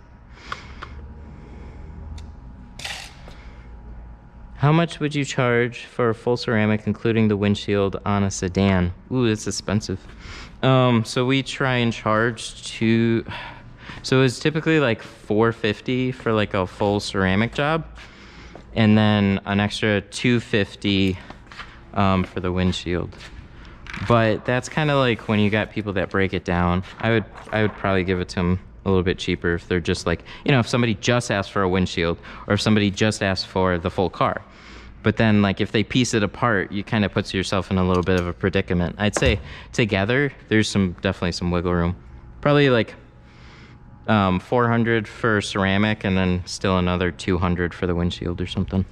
How much would you charge for a full ceramic, including the windshield, on a sedan? Ooh, it's expensive. So we try and charge so it's typically like $450 for, like, a full ceramic job, and then an extra $250 for the windshield. But that's kind of like when you got people that break it down. I would probably give it to them a little bit cheaper if they're just like, you know, if somebody just asked for a windshield or if somebody just asked for the full car. But then, like, if they piece it apart, you kind of puts yourself in a little bit of a predicament. I'd say together there's definitely some wiggle room. Probably like $400 for ceramic and then still another $200 for the windshield or something.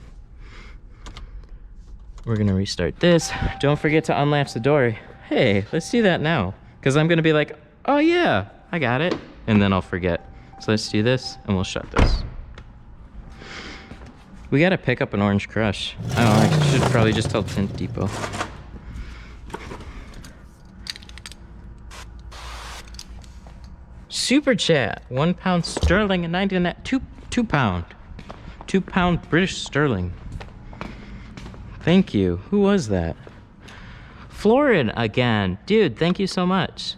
We're gonna restart this. Don't forget to unlatch the door. Hey, let's do that now. Because I'm gonna be like, oh yeah, I got it. And then I'll forget. So let's do this and we'll shut this. We gotta pick up an Orange Crush. Oh, I should probably just tell Tint Depot. Super chat, £1 sterling and 99, two pound British sterling. Thank you. Who was that? Florin again. Dude, thank you so much.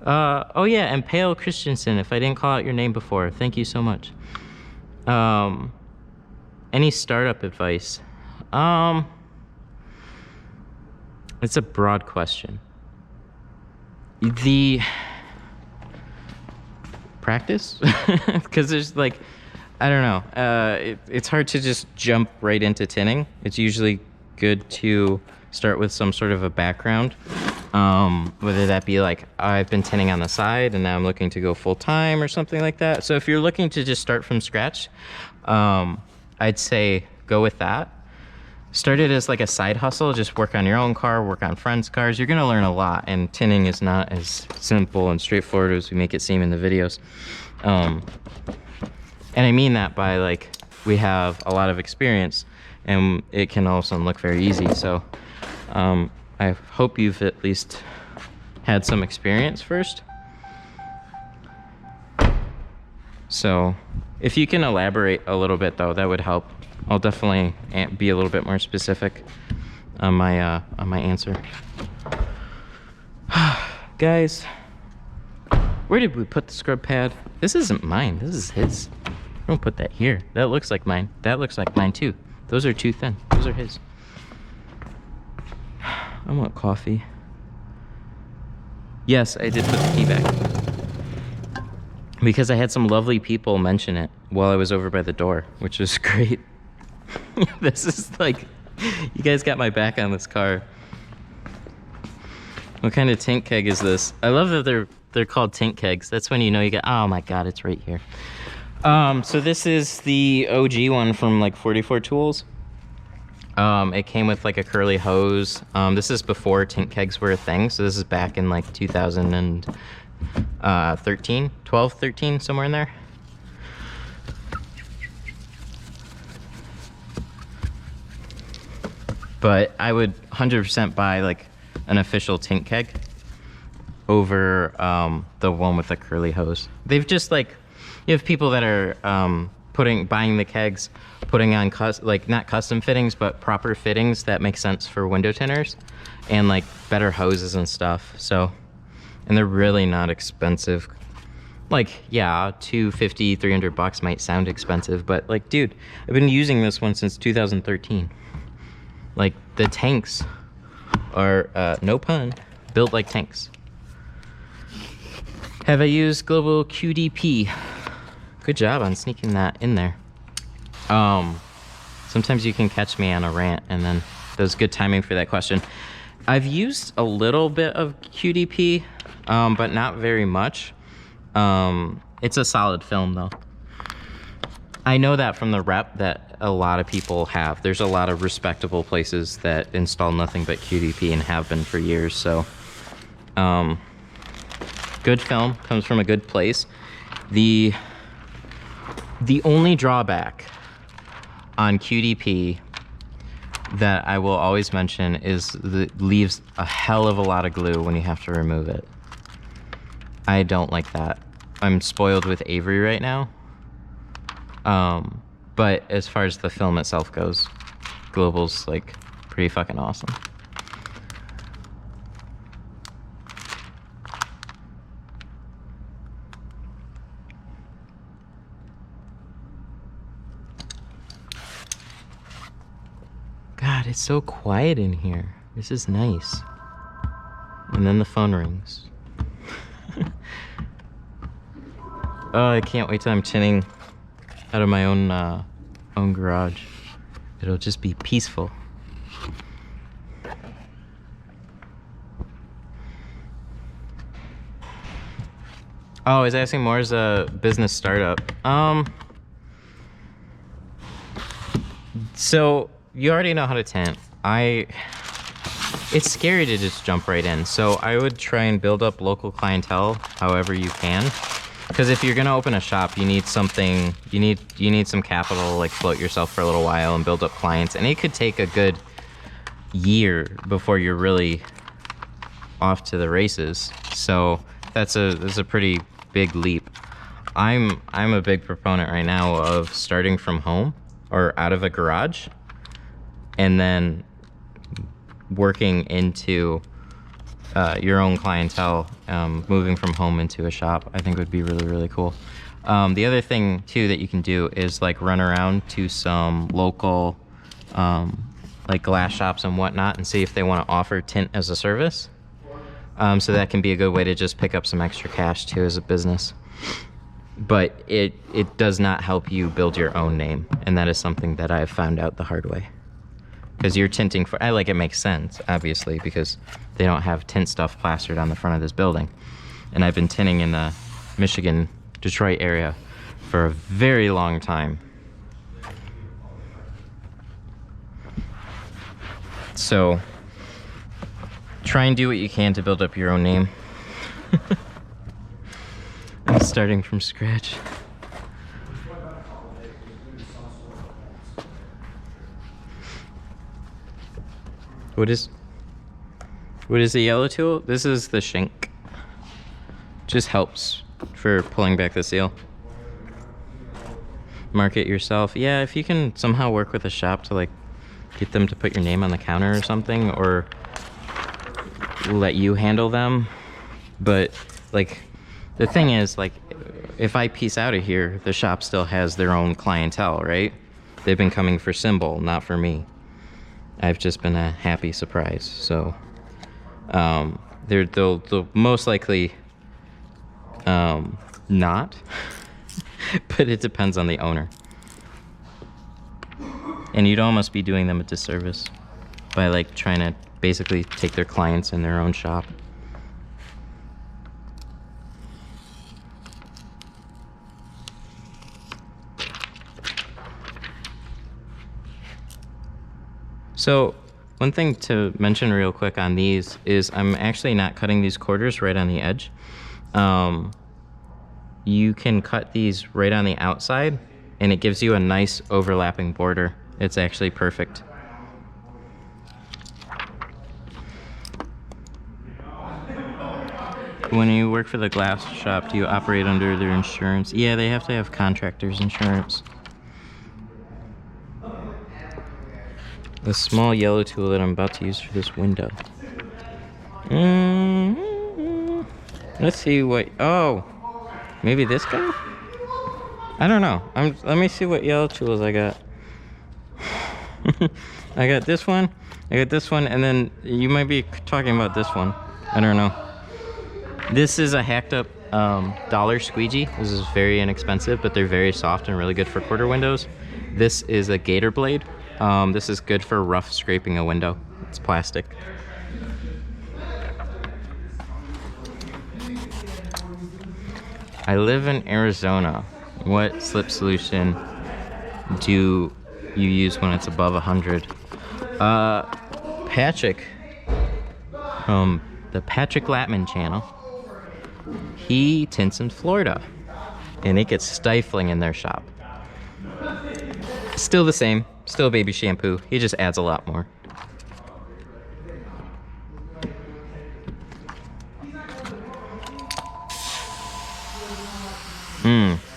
Oh yeah, and Pale Christensen, if I didn't call out your name before, thank you so much. Any startup advice? It's a broad question. The practice? Because there's, like, I don't know. It's hard to just jump right into tinning. It's usually good to start with some sort of a background. Whether that be like, I've been tinning on the side and now I'm looking to go full time or something like that. So if you're looking to just start from scratch, I'd say go with that. Start it as like a side hustle. Just work on your own car, work on friends' cars. You're gonna learn a lot, and tinning is not as simple and straightforward as we make it seem in the videos. And I mean that by, like, we have a lot of experience and it can all of a sudden look very easy. So I hope you've at least had some experience first. So if you can elaborate a little bit though, that would help. I'll definitely be a little bit more specific on my answer. Guys, where did we put the scrub pad? This isn't mine, this is his. Don't put that here. That looks like mine. That looks like mine too. Those are too thin. Those are his. I want coffee. Yes, I did put the key back. Because I had some lovely people mention it while I was over by the door, which was great. This is like, you guys got my back on this car. What kind of tint keg is this? I love that they're called tint kegs. That's when you know you get, oh my God, it's right here. So this is the OG one from like 44 Tools. It came with like a curly hose. This is before tint kegs were a thing. So this is back in like 2013, 12, 13, somewhere in there. But I would 100% buy like an official tint keg over the one with the curly hose. They've just like, you have people that are buying the kegs, putting on like not custom fittings, but proper fittings that make sense for window tinters, and like better hoses and stuff. So, and they're really not expensive. Like, yeah, $250, $300 might sound expensive, but like, dude, I've been using this one since 2013. Like, the tanks are, no pun, built like tanks. Have I used Global QDP? Good job on sneaking that in there. Sometimes you can catch me on a rant, and then there's good timing for that question. I've used a little bit of QDP, but not very much. It's a solid film though. I know that from the rep that a lot of people have. There's a lot of respectable places that install nothing but QDP and have been for years. So, good film comes from a good place. The only drawback on QDP that I will always mention is that it leaves a hell of a lot of glue when you have to remove it. I don't like that. I'm spoiled with Avery right now. But as far as the film itself goes, Global's like pretty fucking awesome. God, it's so quiet in here. This is nice. And then the phone rings. Oh, I can't wait till I'm tinting out of my own garage. It'll just be peaceful. Oh, I was asking more as a business startup. So you already know how to tint. It's scary to just jump right in. So I would try and build up local clientele however you can. Because if you're gonna open a shop, you need something, you need some capital, like float yourself for a little while and build up clients. And it could take a good year before you're really off to the races. So that's a pretty big leap. I'm a big proponent right now of starting from home or out of a garage and then working into your own clientele, moving from home into a shop, I think would be really, really cool. The other thing too that you can do is like run around to some local like glass shops and whatnot and see if they want to offer tint as a service. So that can be a good way to just pick up some extra cash too as a business. But it does not help you build your own name, and that is something that I've found out the hard way. Because you're tinting for, it makes sense, obviously, because they don't have tint stuff plastered on the front of this building. And I've been tinting in the Michigan, Detroit area for a very long time. So try and do what you can to build up your own name. I'm starting from scratch. What is the yellow tool? This is the shank. Just helps for pulling back the seal. Mark it yourself. Yeah, if you can somehow work with a shop to like get them to put your name on the counter or something, or let you handle them. But like the thing is, like, if I piece out of here, the shop still has their own clientele, right? They've been coming for symbol, not for me. I've just been a happy surprise. So they'll most likely not, but it depends on the owner. And you'd almost be doing them a disservice by like trying to basically take their clients in their own shop. So one thing to mention real quick on these is I'm actually not cutting these quarters right on the edge. You can cut these right on the outside and it gives you a nice overlapping border. It's actually perfect. When you work for the glass shop, do you operate under their insurance? Yeah, they have to have contractor's insurance. The small yellow tool that I'm about to use for this window. Let's see what, oh, maybe this guy? I don't know. Let me see what yellow tools I got. I got this one, and then you might be talking about this one. I don't know. This is a hacked up dollar squeegee. This is very inexpensive, but they're very soft and really good for quarter windows. This is a gator blade. This is good for rough scraping a window. It's plastic. I live in Arizona. What slip solution do you use when it's above 100? Patrick from the Patrick Latman channel. He tints in Florida, and it gets stifling in their shop. Still the same, still baby shampoo. He just adds a lot more.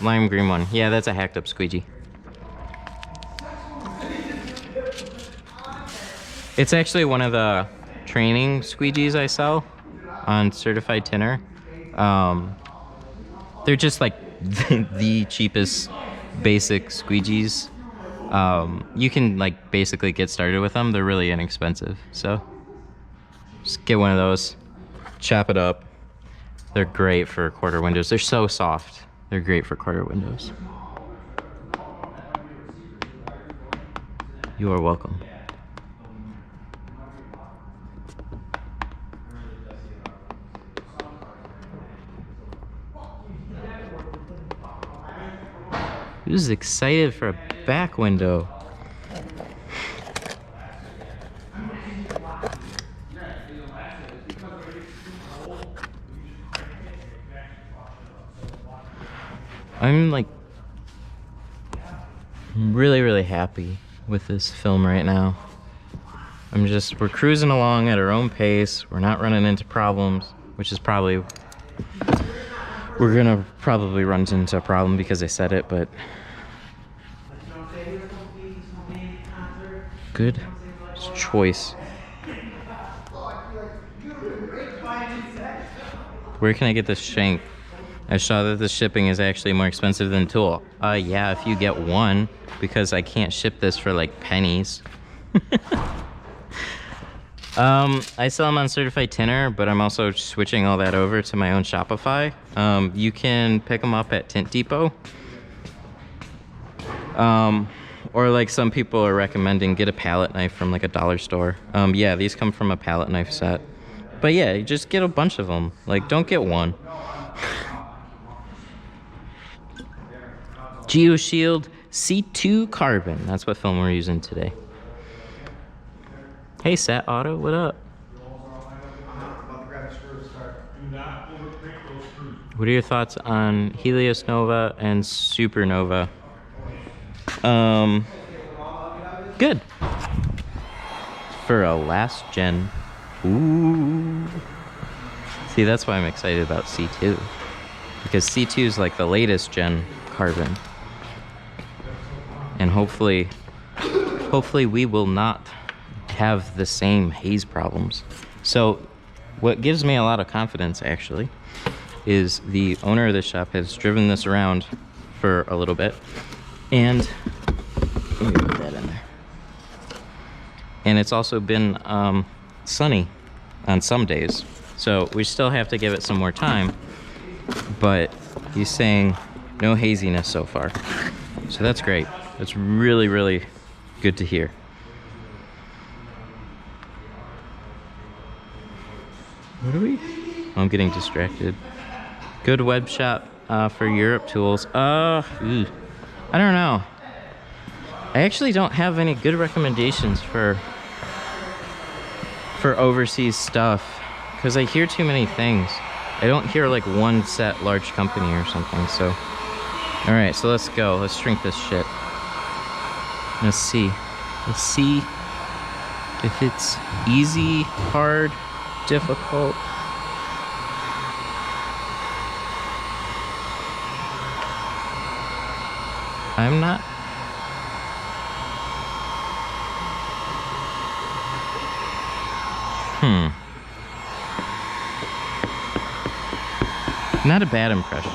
Lime green one. Yeah, that's a hacked up squeegee. It's actually one of the training squeegees I sell on Certified Tinter. They're just like the cheapest basic squeegees. You can like basically get started with them. They're really inexpensive. So just get one of those, chop it up. They're great for quarter windows. They're so soft. They're great for quarter windows. You are welcome. Who's excited for a back window? I'm like really happy with this film right now. We're cruising along at our own pace. We're not running into problems, which is we're gonna probably run into a problem because I said it, but good choice. Where can I get this shank? I saw that the shipping is actually more expensive than tool. Yeah, if you get one, because I can't ship this for like pennies. I sell them on Certified Tinter, but I'm also switching all that over to my own Shopify. You can pick them up at Tint Depot. Or like some people are recommending, get a palette knife from like a dollar store. Yeah, these come from a palette knife set. But yeah, you just get a bunch of them. Like, don't get one. GeoShield C2 Carbon. That's what film we're using today. Hey, Sat Auto, what up? What are your thoughts on Helios Nova and Supernova? Good. for a last gen. Ooh. See, that's why I'm excited about C2. Because C2 is like the latest gen carbon. And hopefully we will not have the same haze problems. So what gives me a lot of confidence actually is the owner of the shop has driven this around for a little bit, and let me put that in there. And it's also been sunny on some days, so we still have to give it some more time, but he's saying no haziness so far, so that's great. That's really, really good to hear. What are we? Oh, I'm getting distracted. Good web shop for Europe tools. I don't know. I actually don't have any good recommendations for overseas stuff because I hear too many things. I don't hear like one set large company or something. So, all right, so let's go. Let's shrink this shit. Let's see. Let's see if it's easy, hard, difficult. I'm not. Not a bad impression.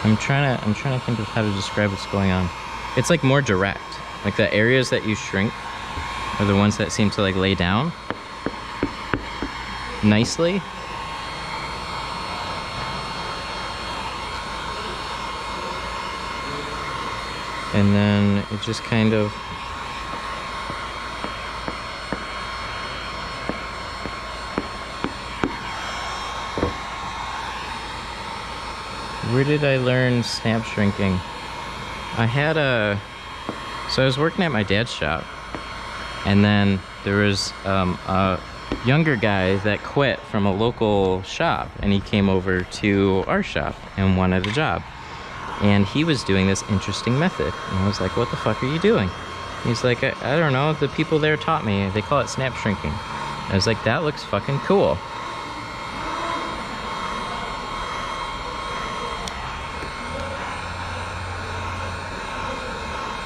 I'm trying to think of how to describe what's going on. It's like more direct. Like the areas that you shrink are the ones that seem to like lay down nicely. And then it just kind of where did I learn snap shrinking? So I was working at my dad's shop, and then there was a younger guy that quit from a local shop, and he came over to our shop and wanted a job. And he was doing this interesting method. And I was like, what the fuck are you doing? He's like, I don't know, the people there taught me. They call it snap shrinking. I was like, that looks fucking cool.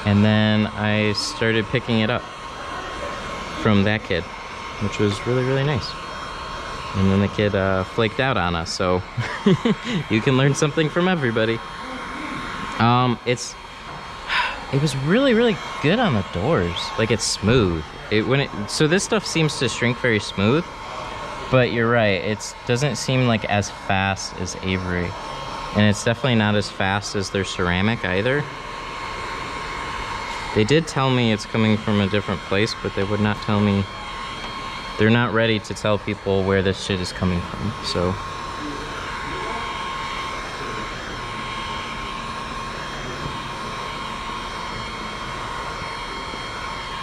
And then I started picking it up from that kid, which was really, really nice. And then the kid flaked out on us, so you can learn something from everybody. It was really, really good on the doors. Like, it's smooth. So this stuff seems to shrink very smooth, but you're right, it doesn't seem like as fast as Avery. And it's definitely not as fast as their ceramic either. They did tell me it's coming from a different place, but they would not tell me. They're not ready to tell people where this shit is coming from, so.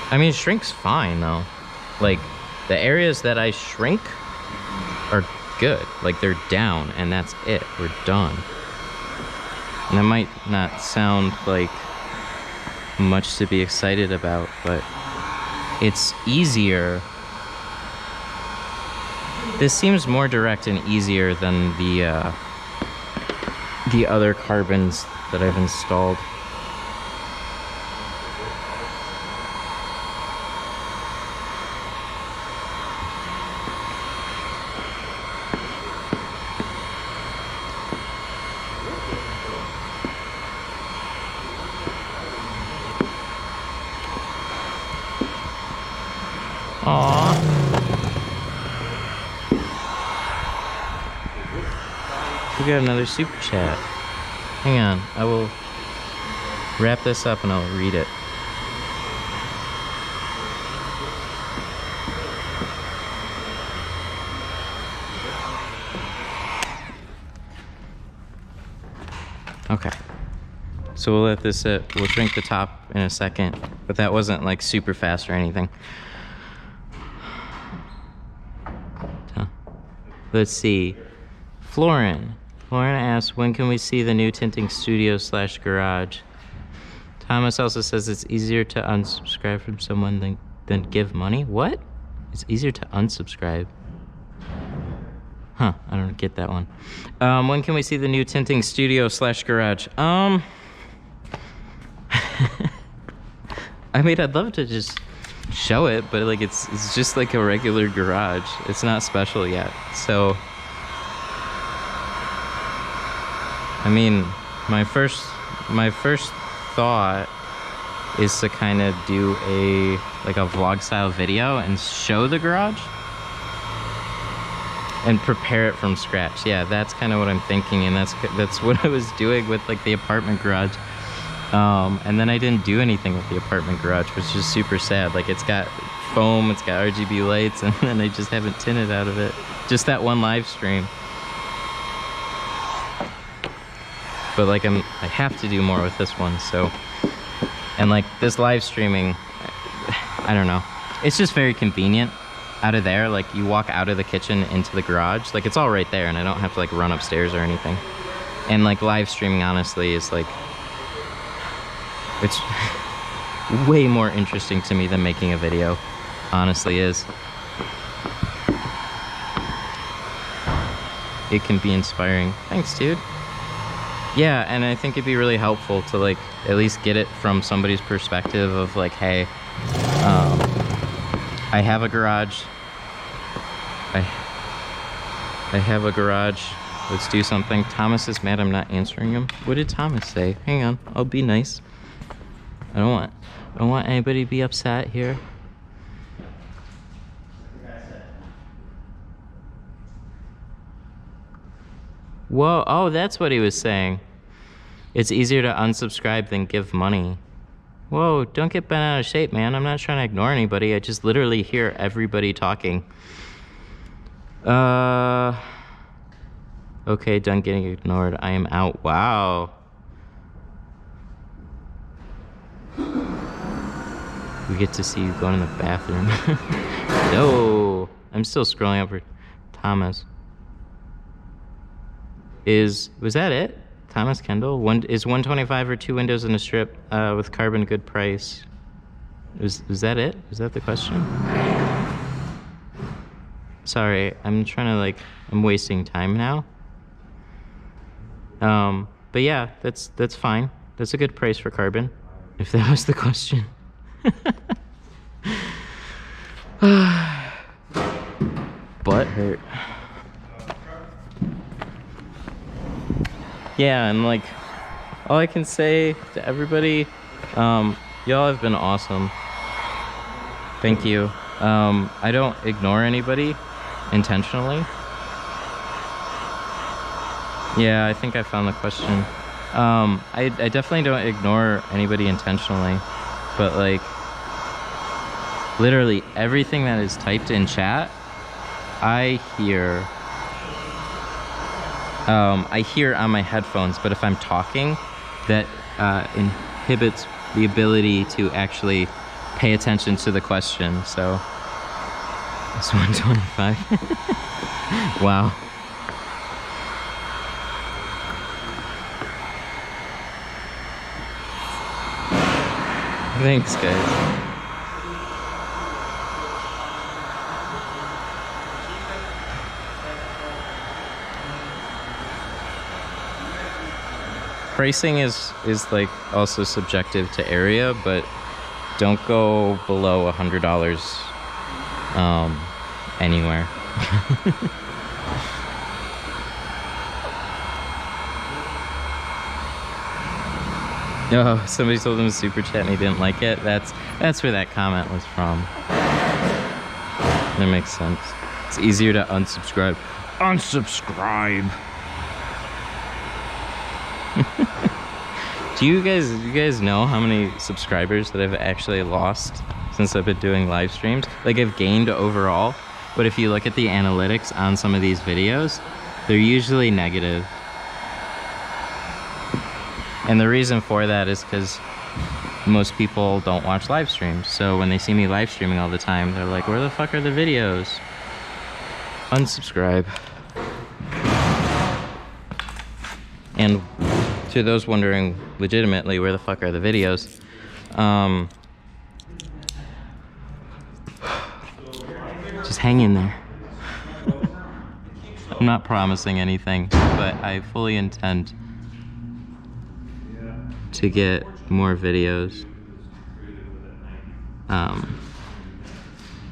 I mean, it shrinks fine though. Like, the areas that I shrink are good. Like, they're down and that's it. We're done. And that might not sound like much to be excited about, but it's easier. This seems more direct and easier than the other carbons that I've installed. Aww. We got another super chat. Hang on, I will wrap this up and I'll read it. Okay. So we'll let this sit. We'll shrink the top in a second, but that wasn't like super fast or anything. Let's see. Florin asks, when can we see the new tinting studio / garage? Thomas also says it's easier to unsubscribe from someone than than give money? What? It's easier to unsubscribe. Huh, I don't get that one. When can we see the new tinting studio / garage? I mean, I'd love to just show it, but like it's just like a regular garage. It's not special yet. So I mean, my first thought is to kind of do a vlog style video and show the garage and prepare it from scratch. Yeah, that's kind of what I'm thinking, and that's what I was doing with like the apartment garage. And then I didn't do anything with the apartment garage, which is super sad. Like, it's got foam, it's got RGB lights, and then I just haven't tinted out of it. Just that one live stream. But like I have to do more with this one, so. And like this live streaming, I don't know. It's just very convenient out of there. Like, you walk out of the kitchen into the garage, like it's all right there, and I don't have to like run upstairs or anything. And like live streaming, honestly, is like, it's way more interesting to me than making a video. Honestly is. It can be inspiring. Thanks, dude. Yeah, and I think it'd be really helpful to like at least get it from somebody's perspective of like, hey, I have a garage. I have a garage. Let's do something. Thomas is mad I'm not answering him. What did Thomas say? Hang on, I'll be nice. I don't want anybody to be upset here. Whoa, oh, that's what he was saying. It's easier to unsubscribe than give money. Whoa, don't get bent out of shape, man. I'm not trying to ignore anybody. I just literally hear everybody talking. Okay, done getting ignored. I am out. Wow. We get to see you going in the bathroom. No, I'm still scrolling up for Thomas. Was that it? Thomas Kendall? Is 125 or 2 windows in a strip with carbon good price? Was that it? Was that the question? Sorry, I'm trying to like, I'm wasting time now. But yeah, that's fine. That's a good price for carbon, if that was the question. Butt hurt. Yeah, and like, all I can say to everybody, y'all have been awesome. Thank you. I don't ignore anybody intentionally. Yeah, I think I found the question. I definitely don't ignore anybody intentionally, but like, literally everything that is typed in chat, I hear on my headphones, but if I'm talking, that inhibits the ability to actually pay attention to the question. So it's 125. Wow. Thanks, guys. Pricing is like also subjective to area, but don't go below $100 anywhere. Oh, somebody told him to super chat and he didn't like it. That's where that comment was from. That makes sense. It's easier to unsubscribe. Unsubscribe. Do you guys know how many subscribers that I've actually lost since I've been doing live streams? Like, I've gained overall, but if you look at the analytics on some of these videos, they're usually negative. And the reason for that is because most people don't watch live streams. So when they see me live streaming all the time, they're like, where the fuck are the videos? Unsubscribe. And to those wondering legitimately where the fuck are the videos, Just hang in there. I'm not promising anything, but I fully intend to get more videos.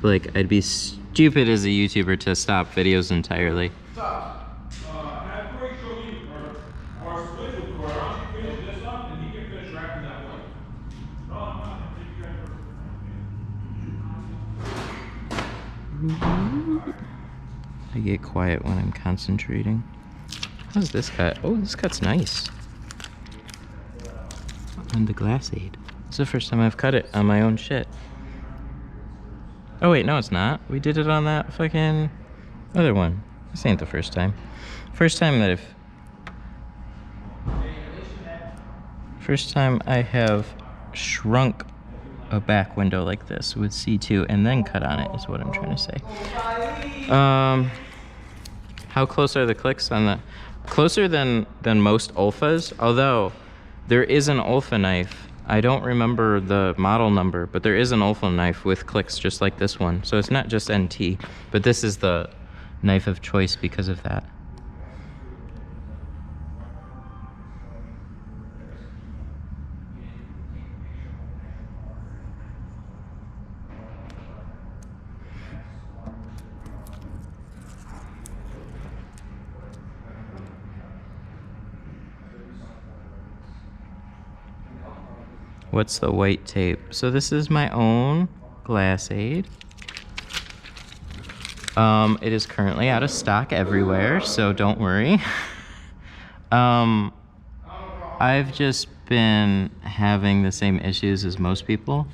Like, I'd be stupid as a YouTuber to stop videos entirely. I get quiet when I'm concentrating. How's this cut? Oh, this cut's nice. On the glass aid. It's the first time I've cut it on my own shit. Oh wait, no it's not. We did it on that fucking other one. This ain't the first time. First time I have shrunk a back window like this with C2 and then cut on it is what I'm trying to say. How close are the clicks on the... Closer than most Olfas, although there is an Olfa knife. I don't remember the model number, but there is an Olfa knife with clicks just like this one. So it's not just NT, but this is the knife of choice because of that. What's the white tape? So this is my own glass aid. It is currently out of stock everywhere, so don't worry. I've just been having the same issues as most people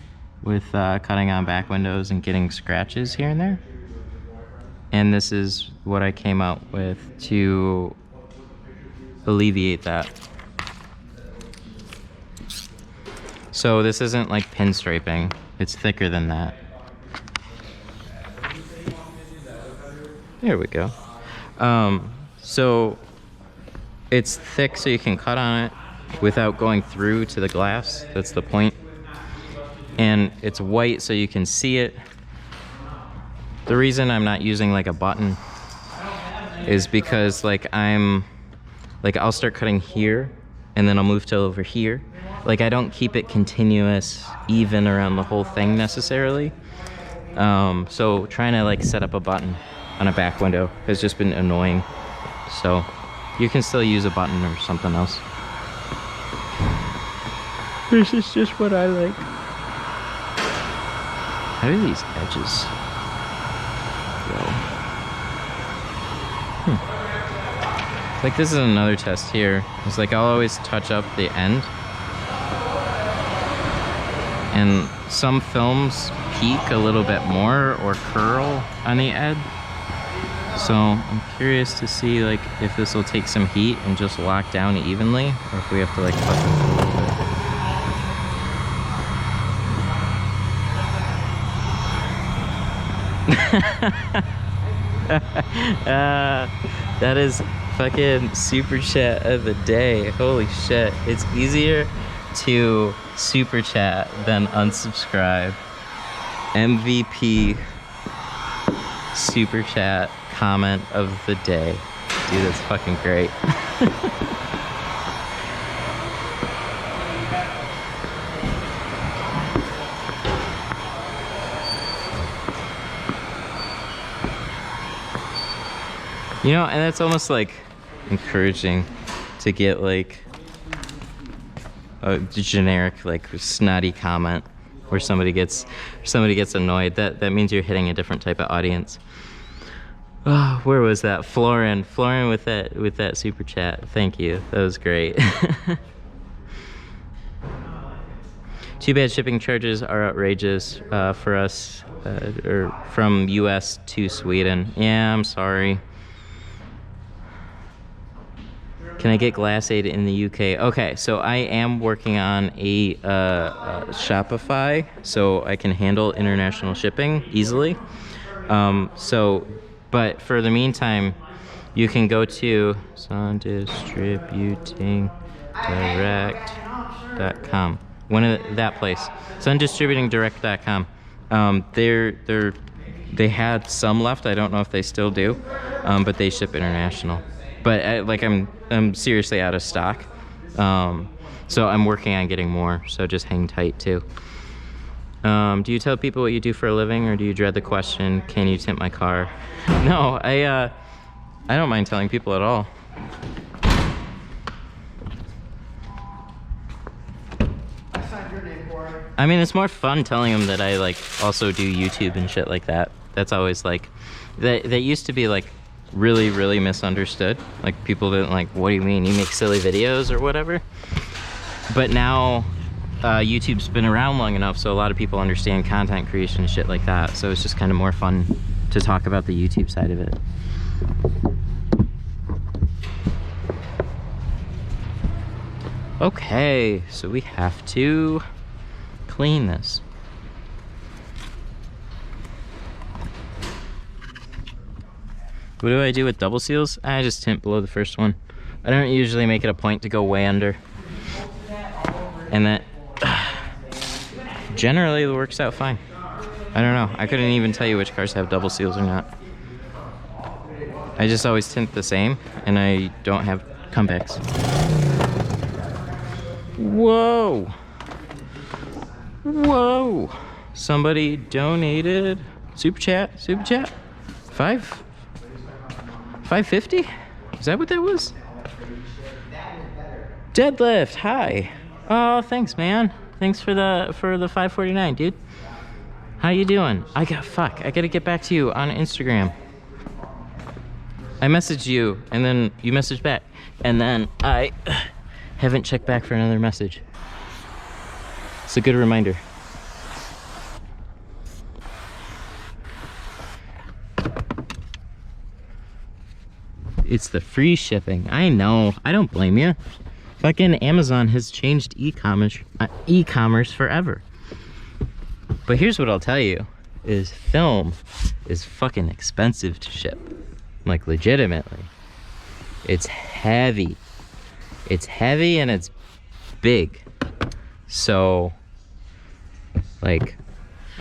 with cutting on back windows and getting scratches here and there. And this is what I came out with to alleviate that. So this isn't like pinstriping, it's thicker than that. There we go. So it's thick so you can cut on it without going through to the glass, that's the point. And it's white so you can see it. The reason I'm not using like a button is because I'll start cutting here and then I'll move to over here. Like I don't keep it continuous, even around the whole thing necessarily. So trying to like set up a button on a back window has just been annoying. So you can still use a button or something else. This is just what I like. How do these edges go? Like this is another test here. It's like I'll always touch up the end. And some films peak a little bit more or curl on the edge. So I'm curious to see like if this will take some heat and just lock down evenly, or if we have to like fuck with it a little bit. That is fucking super chat of the day. Holy shit. It's easier to super chat than unsubscribe. MVP super chat comment of the day. Dude, that's fucking great. You know, and that's almost like encouraging to get like a generic like snotty comment where somebody gets annoyed. That means you're hitting a different type of audience. Oh, where was that? Florin with that super chat. Thank you. That was great. Too bad shipping charges are outrageous for us, or from US to Sweden. Yeah, I'm sorry. Can I get glass aid in the UK? Okay, so I am working on a Shopify, so I can handle international shipping easily. But for the meantime, you can go to sundistributingdirect.com. That place, sundistributingdirect.com. They're They had some left. I don't know if they still do, but they ship international. But like I'm seriously out of stock. So I'm working on getting more. So just hang tight too. Do you tell people what you do for a living, or do you dread the question, can you tint my car? No, I don't mind telling people at all. I mean, it's more fun telling them that I like also do YouTube and shit like that. That's always like, that used to be like really misunderstood. Like people didn't like, what do you mean? You make silly videos or whatever? But now YouTube's been around long enough, so a lot of people understand content creation and shit like that. So it's just kind of more fun to talk about the YouTube side of it. Okay, so we have to clean this. What do I do with double seals? I just tint below the first one. I don't usually make it a point to go way under. And that generally works out fine. I don't know. I couldn't even tell you which cars have double seals or not. I just always tint the same, and I don't have comebacks. Whoa! Whoa! Somebody donated super chat. 550? Is that what that was? Deadlift, hi. Oh, thanks, man. Thanks for the 549, dude. How you doing? I gotta get back to you on Instagram. I messaged you, and then you messaged back, and then I haven't checked back for another message. It's a good reminder. It's the free shipping. I know. I don't blame you. Fucking Amazon has changed e-commerce forever. But here's what I'll tell you, is film is fucking expensive to ship. Like, legitimately. It's heavy. It's heavy and it's big. So, like,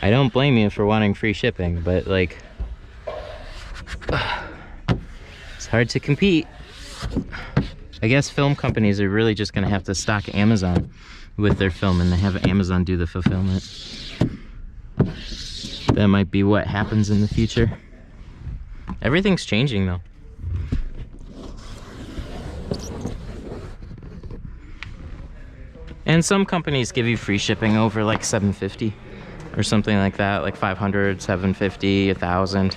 I don't blame you for wanting free shipping, but like, it's hard to compete. I guess film companies are really just gonna have to stock Amazon with their film and have Amazon do the fulfillment. That might be what happens in the future. Everything's changing though. And some companies give you free shipping over like $750 or something like that, like $500, $750, $1,000.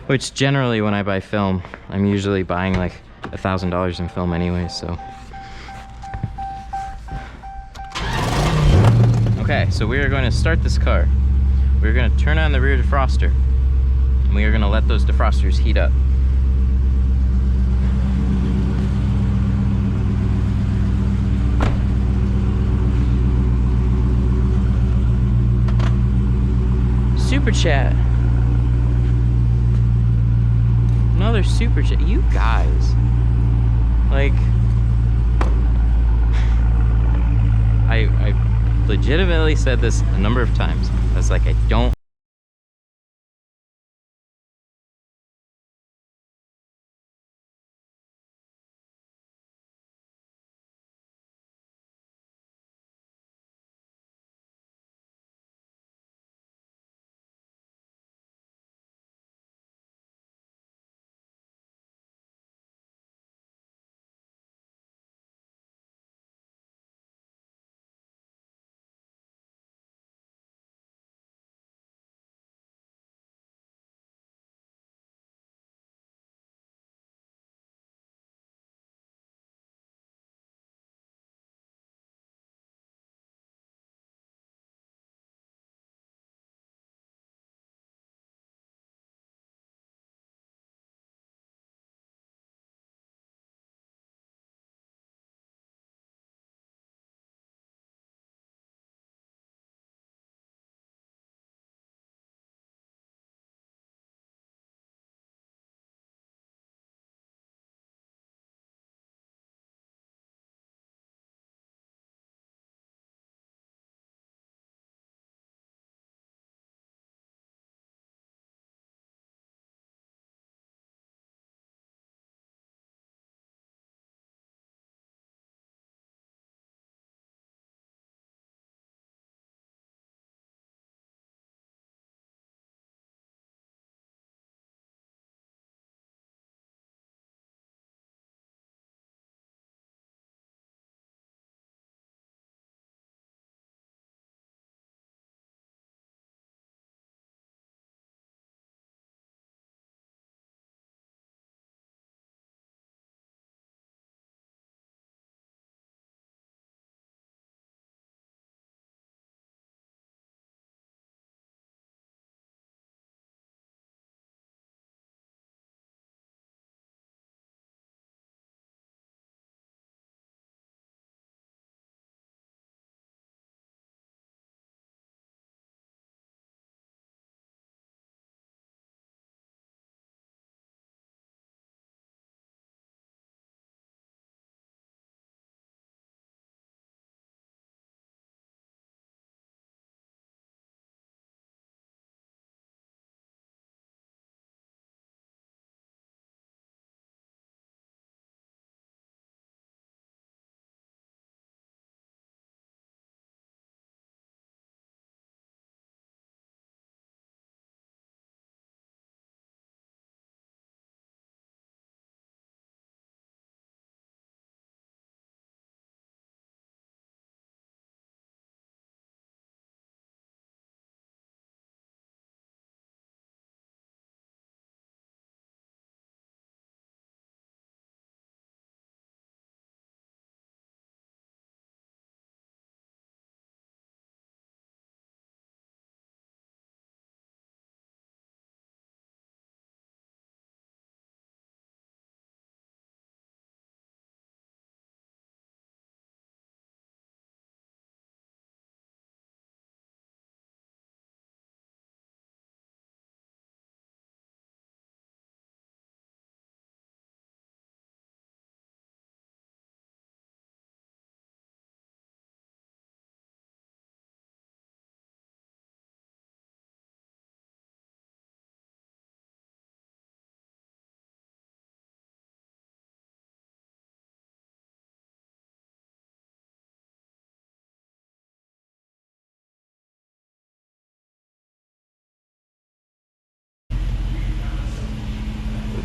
Which generally when I buy film, I'm usually buying like $1,000 in film anyway, so. Okay, so we are going to start this car. We're going to turn on the rear defroster, and we are going to let those defrosters heat up. Super chat. Another super chat. You guys. Like, I legitimately said this a number of times. I was like, I don't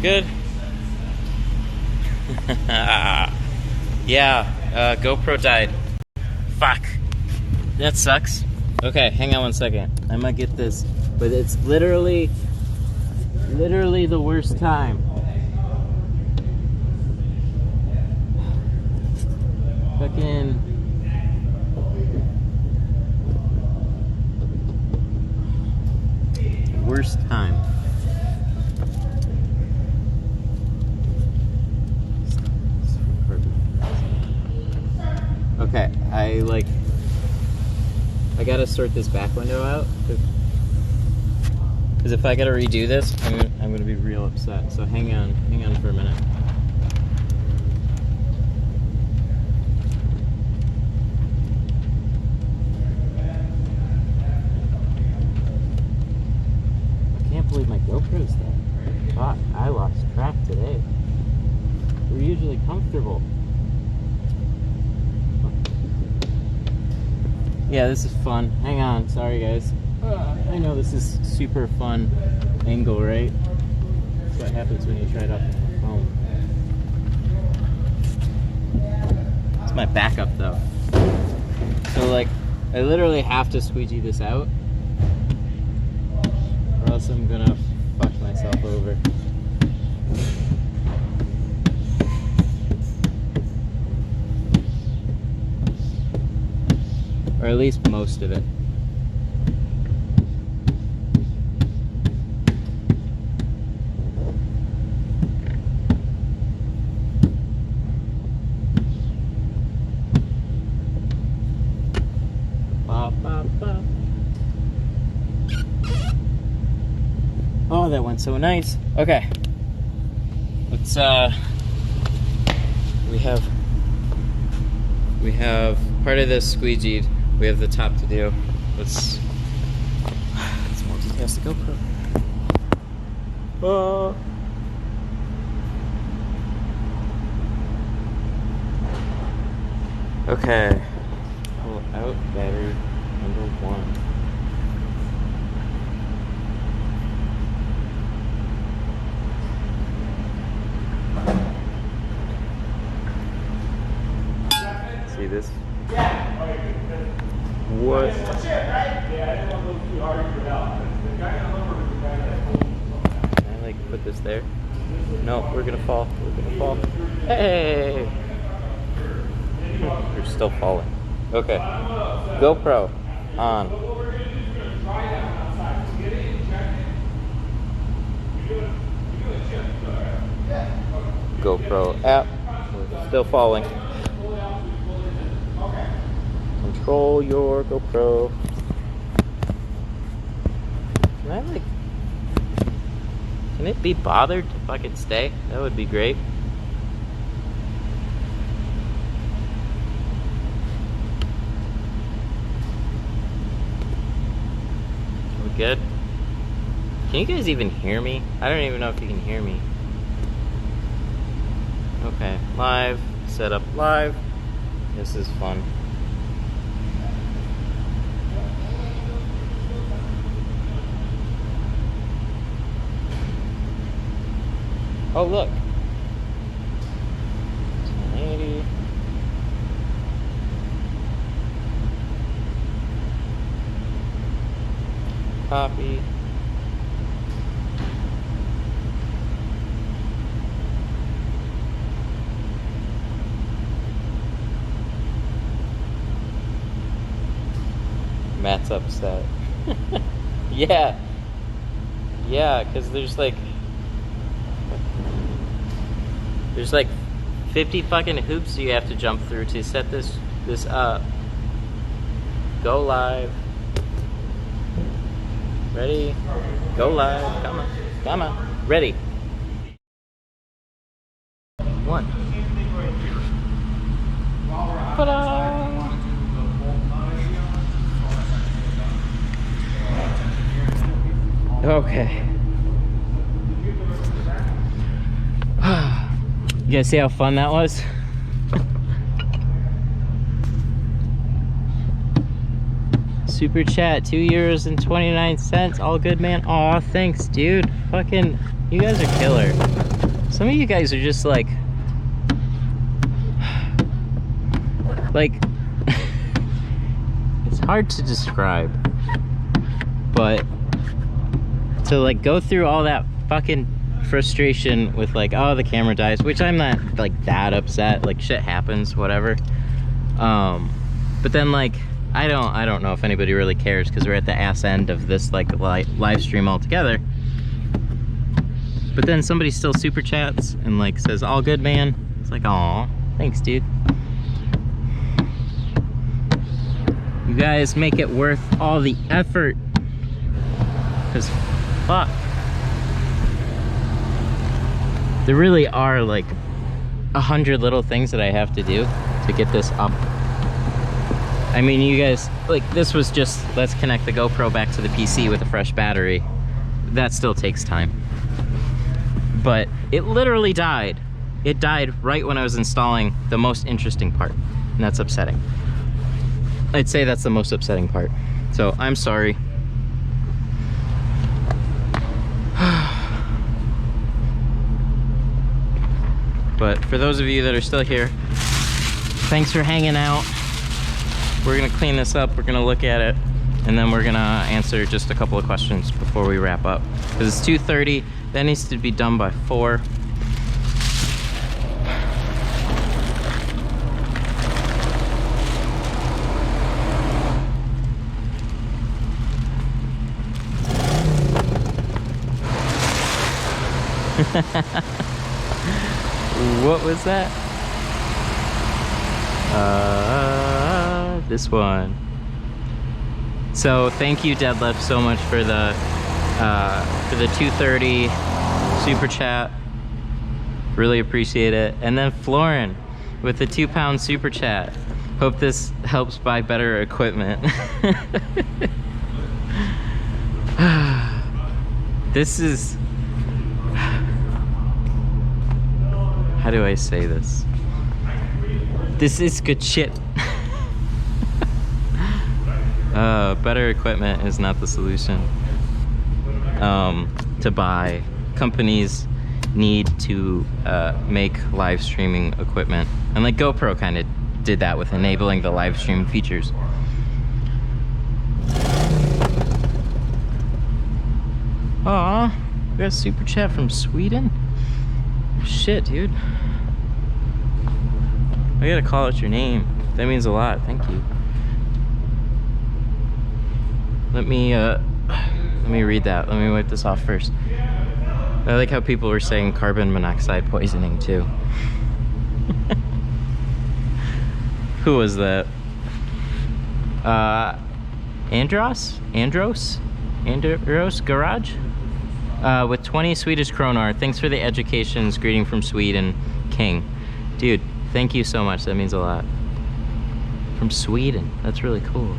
Good. Yeah, GoPro died. Fuck. That sucks. Okay, hang on one second. I might get this, but it's literally the worst time. Fucking. Worst time. Okay, I gotta sort this back window out. Because if I gotta redo this, I'm gonna be real upset. So hang on for a minute. I can't believe my GoPro's there. Fuck, I lost track today. We're usually comfortable. Yeah, this is fun. Hang on, sorry guys. I know this is super fun angle, right? That's what happens when you try it up on the phone. It's my backup though. So like, I literally have to squeegee this out, or else I'm gonna fuck myself over. Or at least most of it. Oh, that went so nice. Okay. Let's we have part of this squeegeed. We have the top to do. Let's multitask the GoPro. Oh. Okay. Pull out battery number 1. See this? Yeah. What? Yeah, I didn't want those too hard to get out. The guy on the number was the guy that told me. Can I like put this there? No, we're gonna fall. We're gonna fall. Hey! We're still falling. Okay. GoPro on. What we're gonna do is we're gonna try that one outside. So get in, check it. You do it, Chip. Yeah. GoPro app. We're still falling. Control your GoPro. Can it be bothered to fucking stay? That would be great. We good? Can you guys even hear me? I don't even know if you can hear me. Okay, live, set up live. This is fun. Oh, look. 1080. Copy. Matt's upset. Yeah. Yeah, because there's like 50 fucking hoops you have to jump through to set this up. Go live. Ready? Go live. Come on. Come on. Ready. 1. Ta-da! Okay. You guys see how fun that was? Super chat, €2.29. All good, man. Aw, thanks, dude. Fucking, you guys are killer. Some of you guys are just like it's hard to describe, but to like go through all that fucking frustration with like, oh, the camera dies, which I'm not like that upset, like shit happens, whatever. But then like I don't know if anybody really cares because we're at the ass end of this like live stream altogether. But then somebody still super chats and like says, all good, man. It's like, aw, thanks, dude. You guys make it worth all the effort. Cause fuck. There really are like 100 little things that I have to do to get this up. I mean, you guys, like this was just, let's connect the GoPro back to the PC with a fresh battery. That still takes time. But it literally died. It died right when I was installing the most interesting part, and that's upsetting. I'd say that's the most upsetting part. So I'm sorry. But for those of you that are still here, thanks for hanging out. We're gonna clean this up, we're gonna look at it, and then we're gonna answer just a couple of questions before we wrap up. Because it's 2:30, that needs to be done by 4. What was that? This one. So thank you, Deadlift, so much for the 230 super chat. Really appreciate it. And then Florin with the £2 super chat. Hope this helps buy better equipment. This is, how do I say this? This is good shit. Better equipment is not the solution to buy. Companies need to make live streaming equipment, and like GoPro kind of did that with enabling the live stream features. Aw, we got a super chat from Sweden. Shit, dude. I gotta call out your name. That means a lot. Thank you. Let me read that. Let me wipe this off first. I like how people were saying carbon monoxide poisoning too. Who was that? Andros Garage? With 20 Swedish kroner. Thanks for the educations. Greeting from Sweden, King. Dude, thank you so much. That means a lot. From Sweden. That's really cool.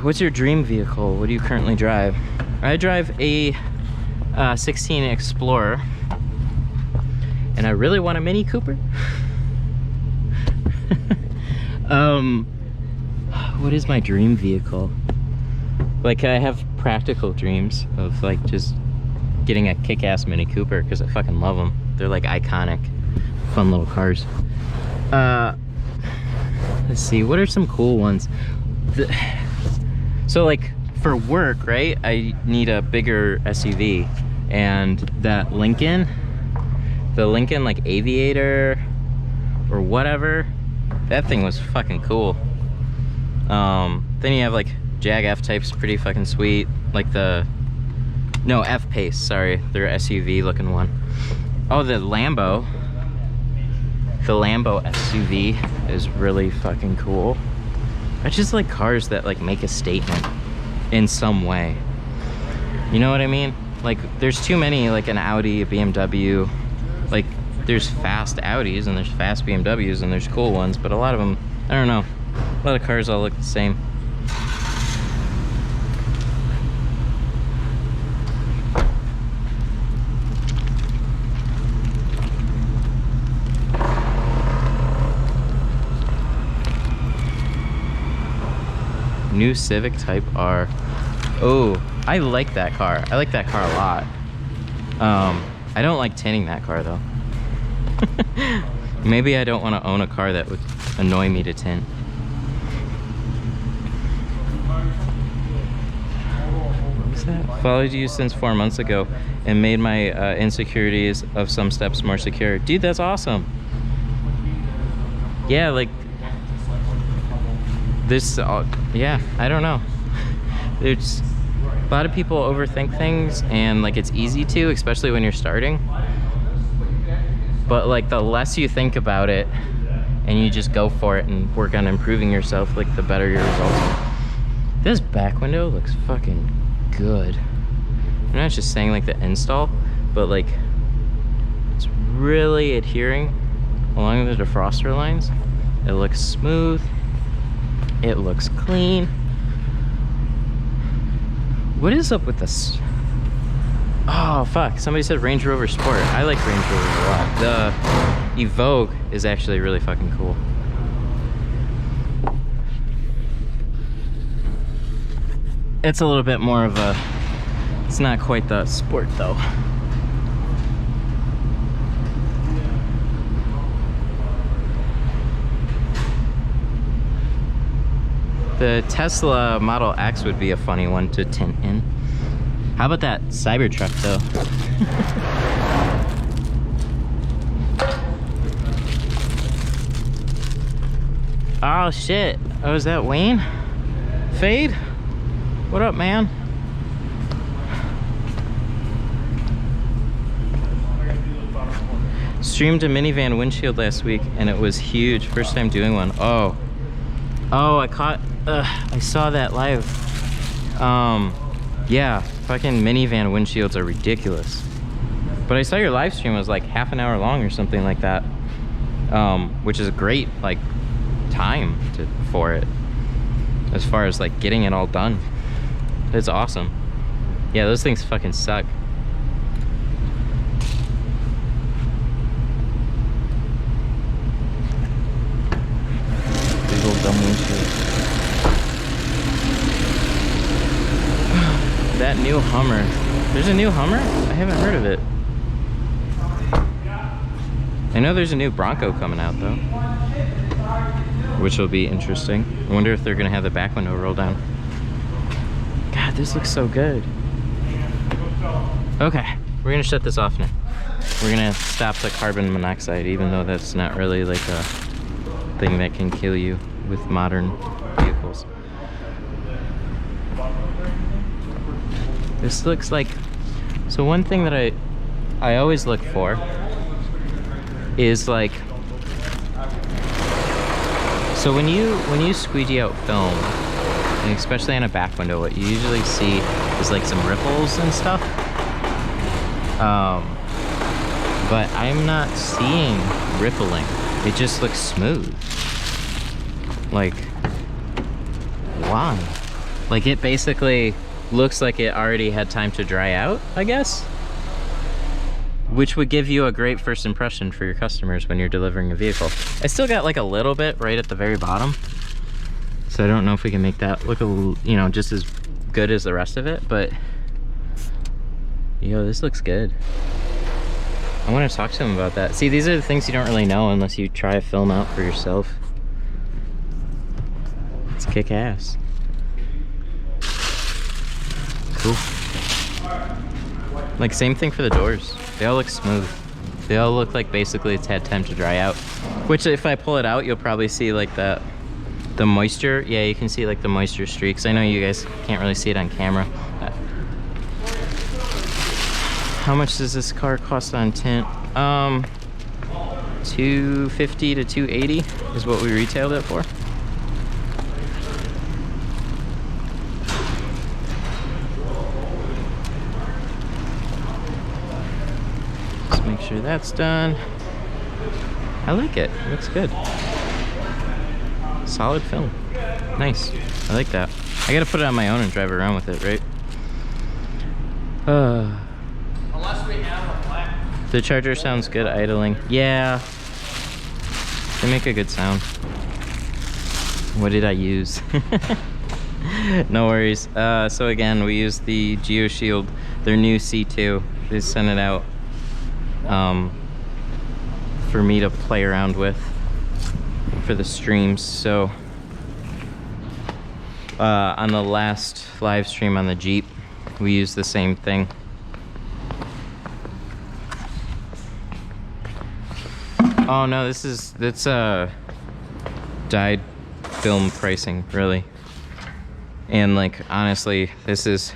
What's your dream vehicle? What do you currently drive? I drive a 16 Explorer, and I really want a Mini Cooper. What is my dream vehicle? Like, I have practical dreams of like just getting a kick-ass Mini Cooper because I fucking love them. They're like iconic, fun little cars. Let's see, what are some cool ones? So like for work, right, I need a bigger SUV, and that Lincoln, the Lincoln like Aviator or whatever, that thing was fucking cool. Then you have like Jag F-Type's pretty fucking sweet, like the, no, F-Pace, sorry, their SUV looking one. Oh, the Lambo SUV is really fucking cool. I just like cars that like make a statement in some way. You know what I mean? Like there's too many, like an Audi, a BMW, like there's fast Audis and there's fast BMWs and there's cool ones, but a lot of them, I don't know, a lot of cars all look the same. New Civic Type R. Oh, I like that car. I like that car a lot. I don't like tinting that car though. Maybe I don't want to own a car that would annoy me to tint. What was that? Followed you since 4 months ago and made my insecurities of some steps more secure. Dude, that's awesome. Yeah, like this, yeah, I don't know. There's a lot of people overthink things, and like it's easy to, especially when you're starting. But like the less you think about it and you just go for it and work on improving yourself, like the better your results are. This back window looks fucking good. I'm not just saying like the install, but like it's really adhering along the defroster lines. It looks smooth. It looks clean. What is up with this? Oh fuck, somebody said Range Rover Sport. I like Range Rover a lot. The Evoque is actually really fucking cool. It's a little bit more of a, it's not quite the Sport though. The Tesla Model X would be a funny one to tint in. How about that Cybertruck though? Oh shit. Oh, is that Wayne? Fade? What up, man? Streamed a minivan windshield last week and it was huge. First time doing one. Oh, I saw that live. Yeah, fucking minivan windshields are ridiculous. But I saw your live stream was like half an hour long or something like that, which is a great like time for it, as far as like getting it all done. It's awesome. Yeah, those things fucking suck. Big old dumb windshield. That new Hummer. There's a new Hummer? I haven't heard of it. I know there's a new Bronco coming out though, which will be interesting. I wonder if they're gonna have the back window roll down. God, this looks so good. Okay, we're gonna shut this off now. We're gonna stop the carbon monoxide, even though that's not really like a thing that can kill you with modern vehicles. This looks like, so one thing that I always look for is like, so when you squeegee out film, and especially on a back window, what you usually see is like some ripples and stuff. But I'm not seeing rippling. It just looks smooth. Like, why? Like it basically looks like it already had time to dry out, I guess. Which would give you a great first impression for your customers when you're delivering a vehicle. I still got like a little bit right at the very bottom. So I don't know if we can make that look a little, you know, just as good as the rest of it, but yo, this looks good. I want to talk to him about that. See, these are the things you don't really know unless you try a film out for yourself. It's kick ass. Cool. Like same thing for the doors. They all look smooth. They all look like basically it's had time to dry out. Which if I pull it out, you'll probably see like the moisture. Yeah, you can see like the moisture streaks. I know you guys can't really see it on camera. How much does this car cost on tint? $250 to $280 is what we retailed it for. Just make sure that's done. I like it. It looks good. Solid film. Nice. I like that. I gotta put it on my own and drive around with it, right? Unless we have a black. The charger sounds good idling. Yeah. They make a good sound. What did I use? No worries. So again, we used the GeoShield, their new C2. They sent it out for me to play around with for the streams. So on the last live stream on the Jeep, we used the same thing. Oh no, that's dyed film pricing, really. And like honestly, this is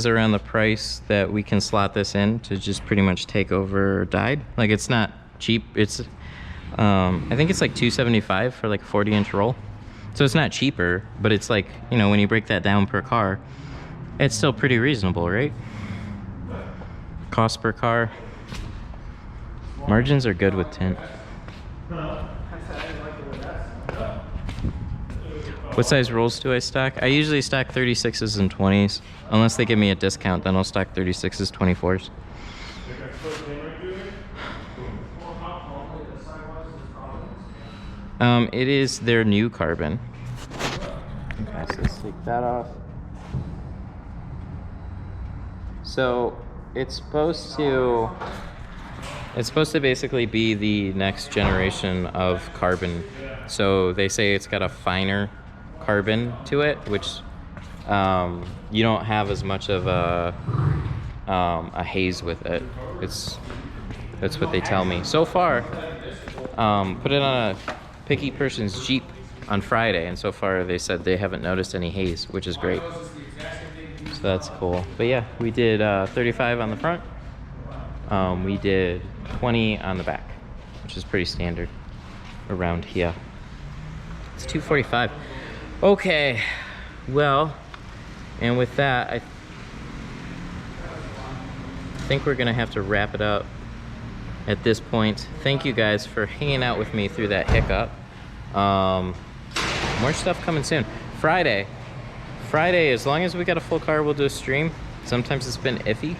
around the price that we can slot this in to just pretty much take over dyed. Like it's not cheap. It's I think it's like $275 for like a 40-inch roll. So it's not cheaper, but it's like, you know, when you break that down per car, it's still pretty reasonable, right? Cost per car. Margins are good with tint. What size rolls do I stock? I usually stock 36s and 20s. Unless they give me a discount, then I'll stock 36s, 24s. It is their new carbon. Okay, so let's take that off. So it's supposed to basically be the next generation of carbon. So they say it's got a finer carbon to it, which you don't have as much of a haze with it. That's what they tell me. So far, put it on a picky person's Jeep on Friday, and so far they said they haven't noticed any haze, which is great. So that's cool. But yeah, we did 35 on the front. We did 20 on the back, which is pretty standard around here. It's 245. Okay, well, and with that, I think we're gonna have to wrap it up at this point. Thank you guys for hanging out with me through that hiccup. More stuff coming soon. Friday, as long as we got a full car, we'll do a stream. Sometimes it's been iffy,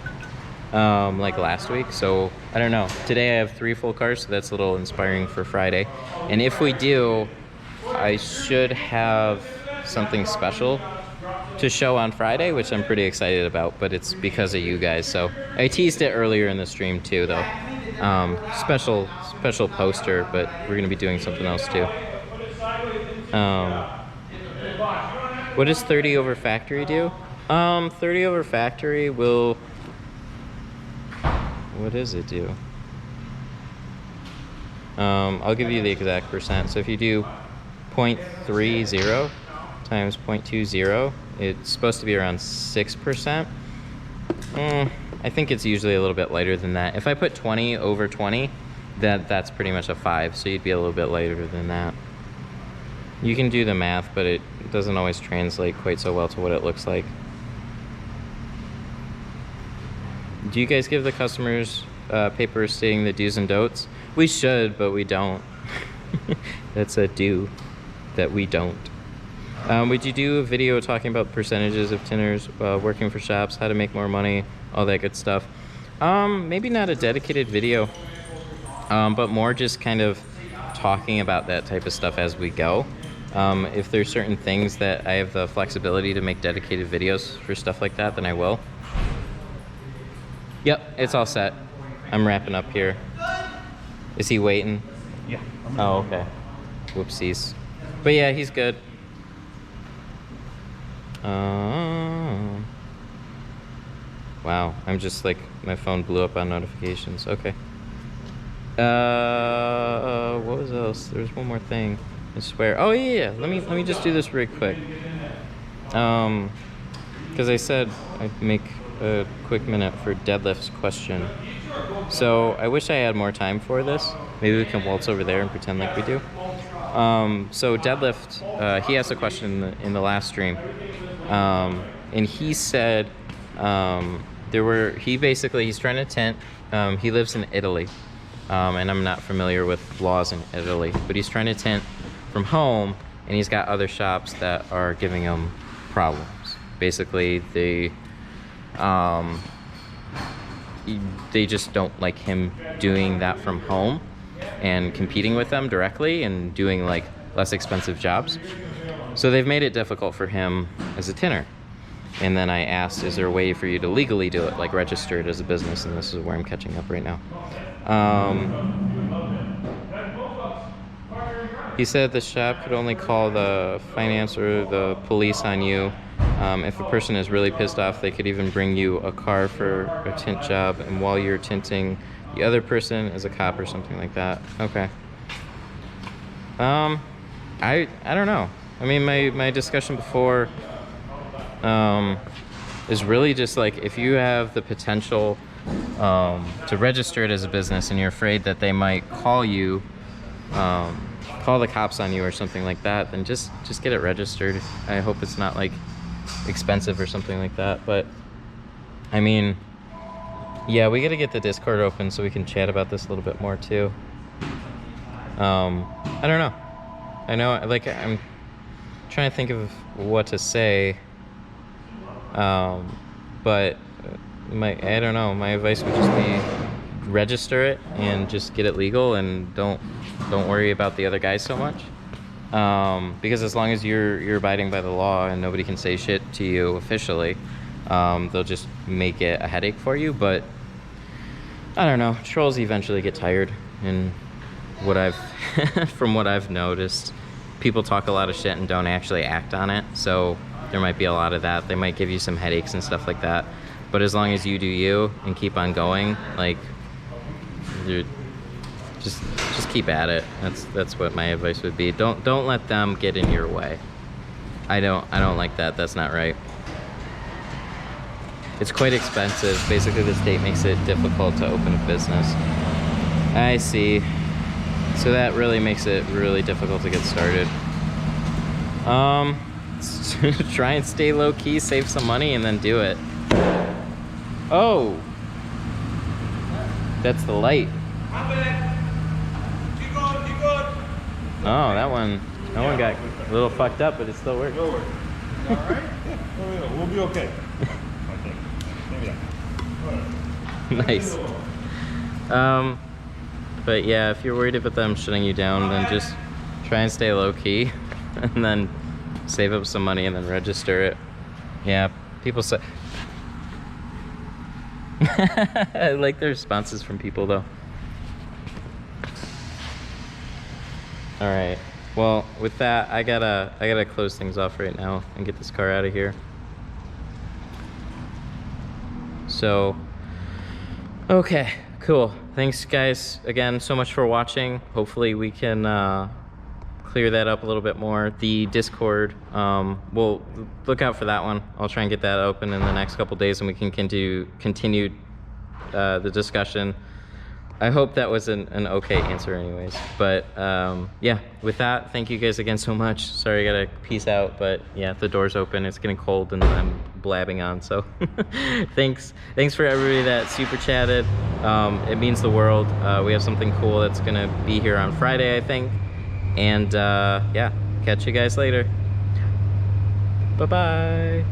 like last week, so I don't know. Today I have 3 full cars, so that's a little inspiring for Friday. And if we do, I should have something special to show on Friday, which I'm pretty excited about, but it's because of you guys. So I teased it earlier in the stream too, though. Special poster, but we're gonna be doing something else too. What does 30 over factory do? 30 over factory will, what does it do? I'll give you the exact percent. So if you do 0.30 times 0.20, it's supposed to be around 6%. I think it's usually a little bit lighter than that. If I put 20 over 20, that's pretty much a 5, so you'd be a little bit lighter than that. You can do the math, but it doesn't always translate quite so well to what it looks like. Do you guys give the customers papers stating the do's and don'ts? We should, but we don't. That's a do that we don't. Would you do a video talking about percentages of tinters, working for shops, how to make more money, all that good stuff? Maybe not a dedicated video, but more just kind of talking about that type of stuff as we go. If there's certain things that I have the flexibility to make dedicated videos for stuff like that, then I will. Yep, it's all set. I'm wrapping up here. Is he waiting? Yeah. Oh, okay. Whoopsies. But yeah, he's good. Wow, I'm just like, my phone blew up on notifications. Okay. What was else? There was one more thing. I swear. Oh yeah. Let me just do this real quick. Because I said I'd make a quick minute for Deadlift's question. So I wish I had more time for this. Maybe we can waltz over there and pretend like we do. So Deadlift, he asked a question in the last stream, and he said he's trying to tint. He lives in Italy, and I'm not familiar with laws in Italy, but he's trying to tint from home, and he's got other shops that are giving him problems. Basically, they just don't like him doing that from home and competing with them directly and doing like less expensive jobs. So they've made it difficult for him as a tinter. And then I asked, is there a way for you to legally do it, like register it as a business? And this is where I'm catching up right now. He said the shop could only call the finance or the police on you. If a person is really pissed off, they could even bring you a car for a tint job, and while you're tinting, the other person is a cop or something like that. Okay. I don't know. I mean, my discussion before is really just like, if you have the potential to register it as a business and you're afraid that they might call you, call the cops on you or something like that, then just get it registered. I hope it's not like expensive or something like that. But I mean, yeah, we gotta get the Discord open so we can chat about this a little bit more too. I don't know. I know, like, I'm trying to think of what to say, but I don't know. My advice would just be register it and just get it legal, and don't worry about the other guys so much. Because as long as you're abiding by the law and nobody can say shit to you officially, they'll just make it a headache for you. But I don't know. Trolls eventually get tired, and from what I've noticed, people talk a lot of shit and don't actually act on it. So there might be a lot of that. They might give you some headaches and stuff like that. But as long as you do you and keep on going, like, you're just keep at it. That's what my advice would be. Don't let them get in your way. I don't like that. That's not right. It's quite expensive. Basically, the state makes it difficult to open a business. I see. So that really makes it really difficult to get started. Try and stay low key, save some money, and then do it. Oh, that's the light. Oh, that one got a little fucked up, but it still works. All right. We'll be okay. Nice. But yeah, if you're worried about them shutting you down, then just try and stay low key, and then save up some money and then register it. Yeah, people say. I like the responses from people though. All right. Well, with that, I gotta close things off right now and get this car out of here. So, okay, cool. Thanks guys again so much for watching. Hopefully we can clear that up a little bit more. The Discord, we'll look out for that one. I'll try and get that open in the next couple days, and we can continue the discussion. I hope that was an okay answer anyways. But yeah, with that, thank you guys again so much. Sorry, I gotta peace out, but yeah, the door's open. It's getting cold and I'm blabbing on, so thanks for everybody that super chatted. It means the world. We have something cool that's gonna be here on Friday, I think. And yeah, catch you guys later. Bye-bye.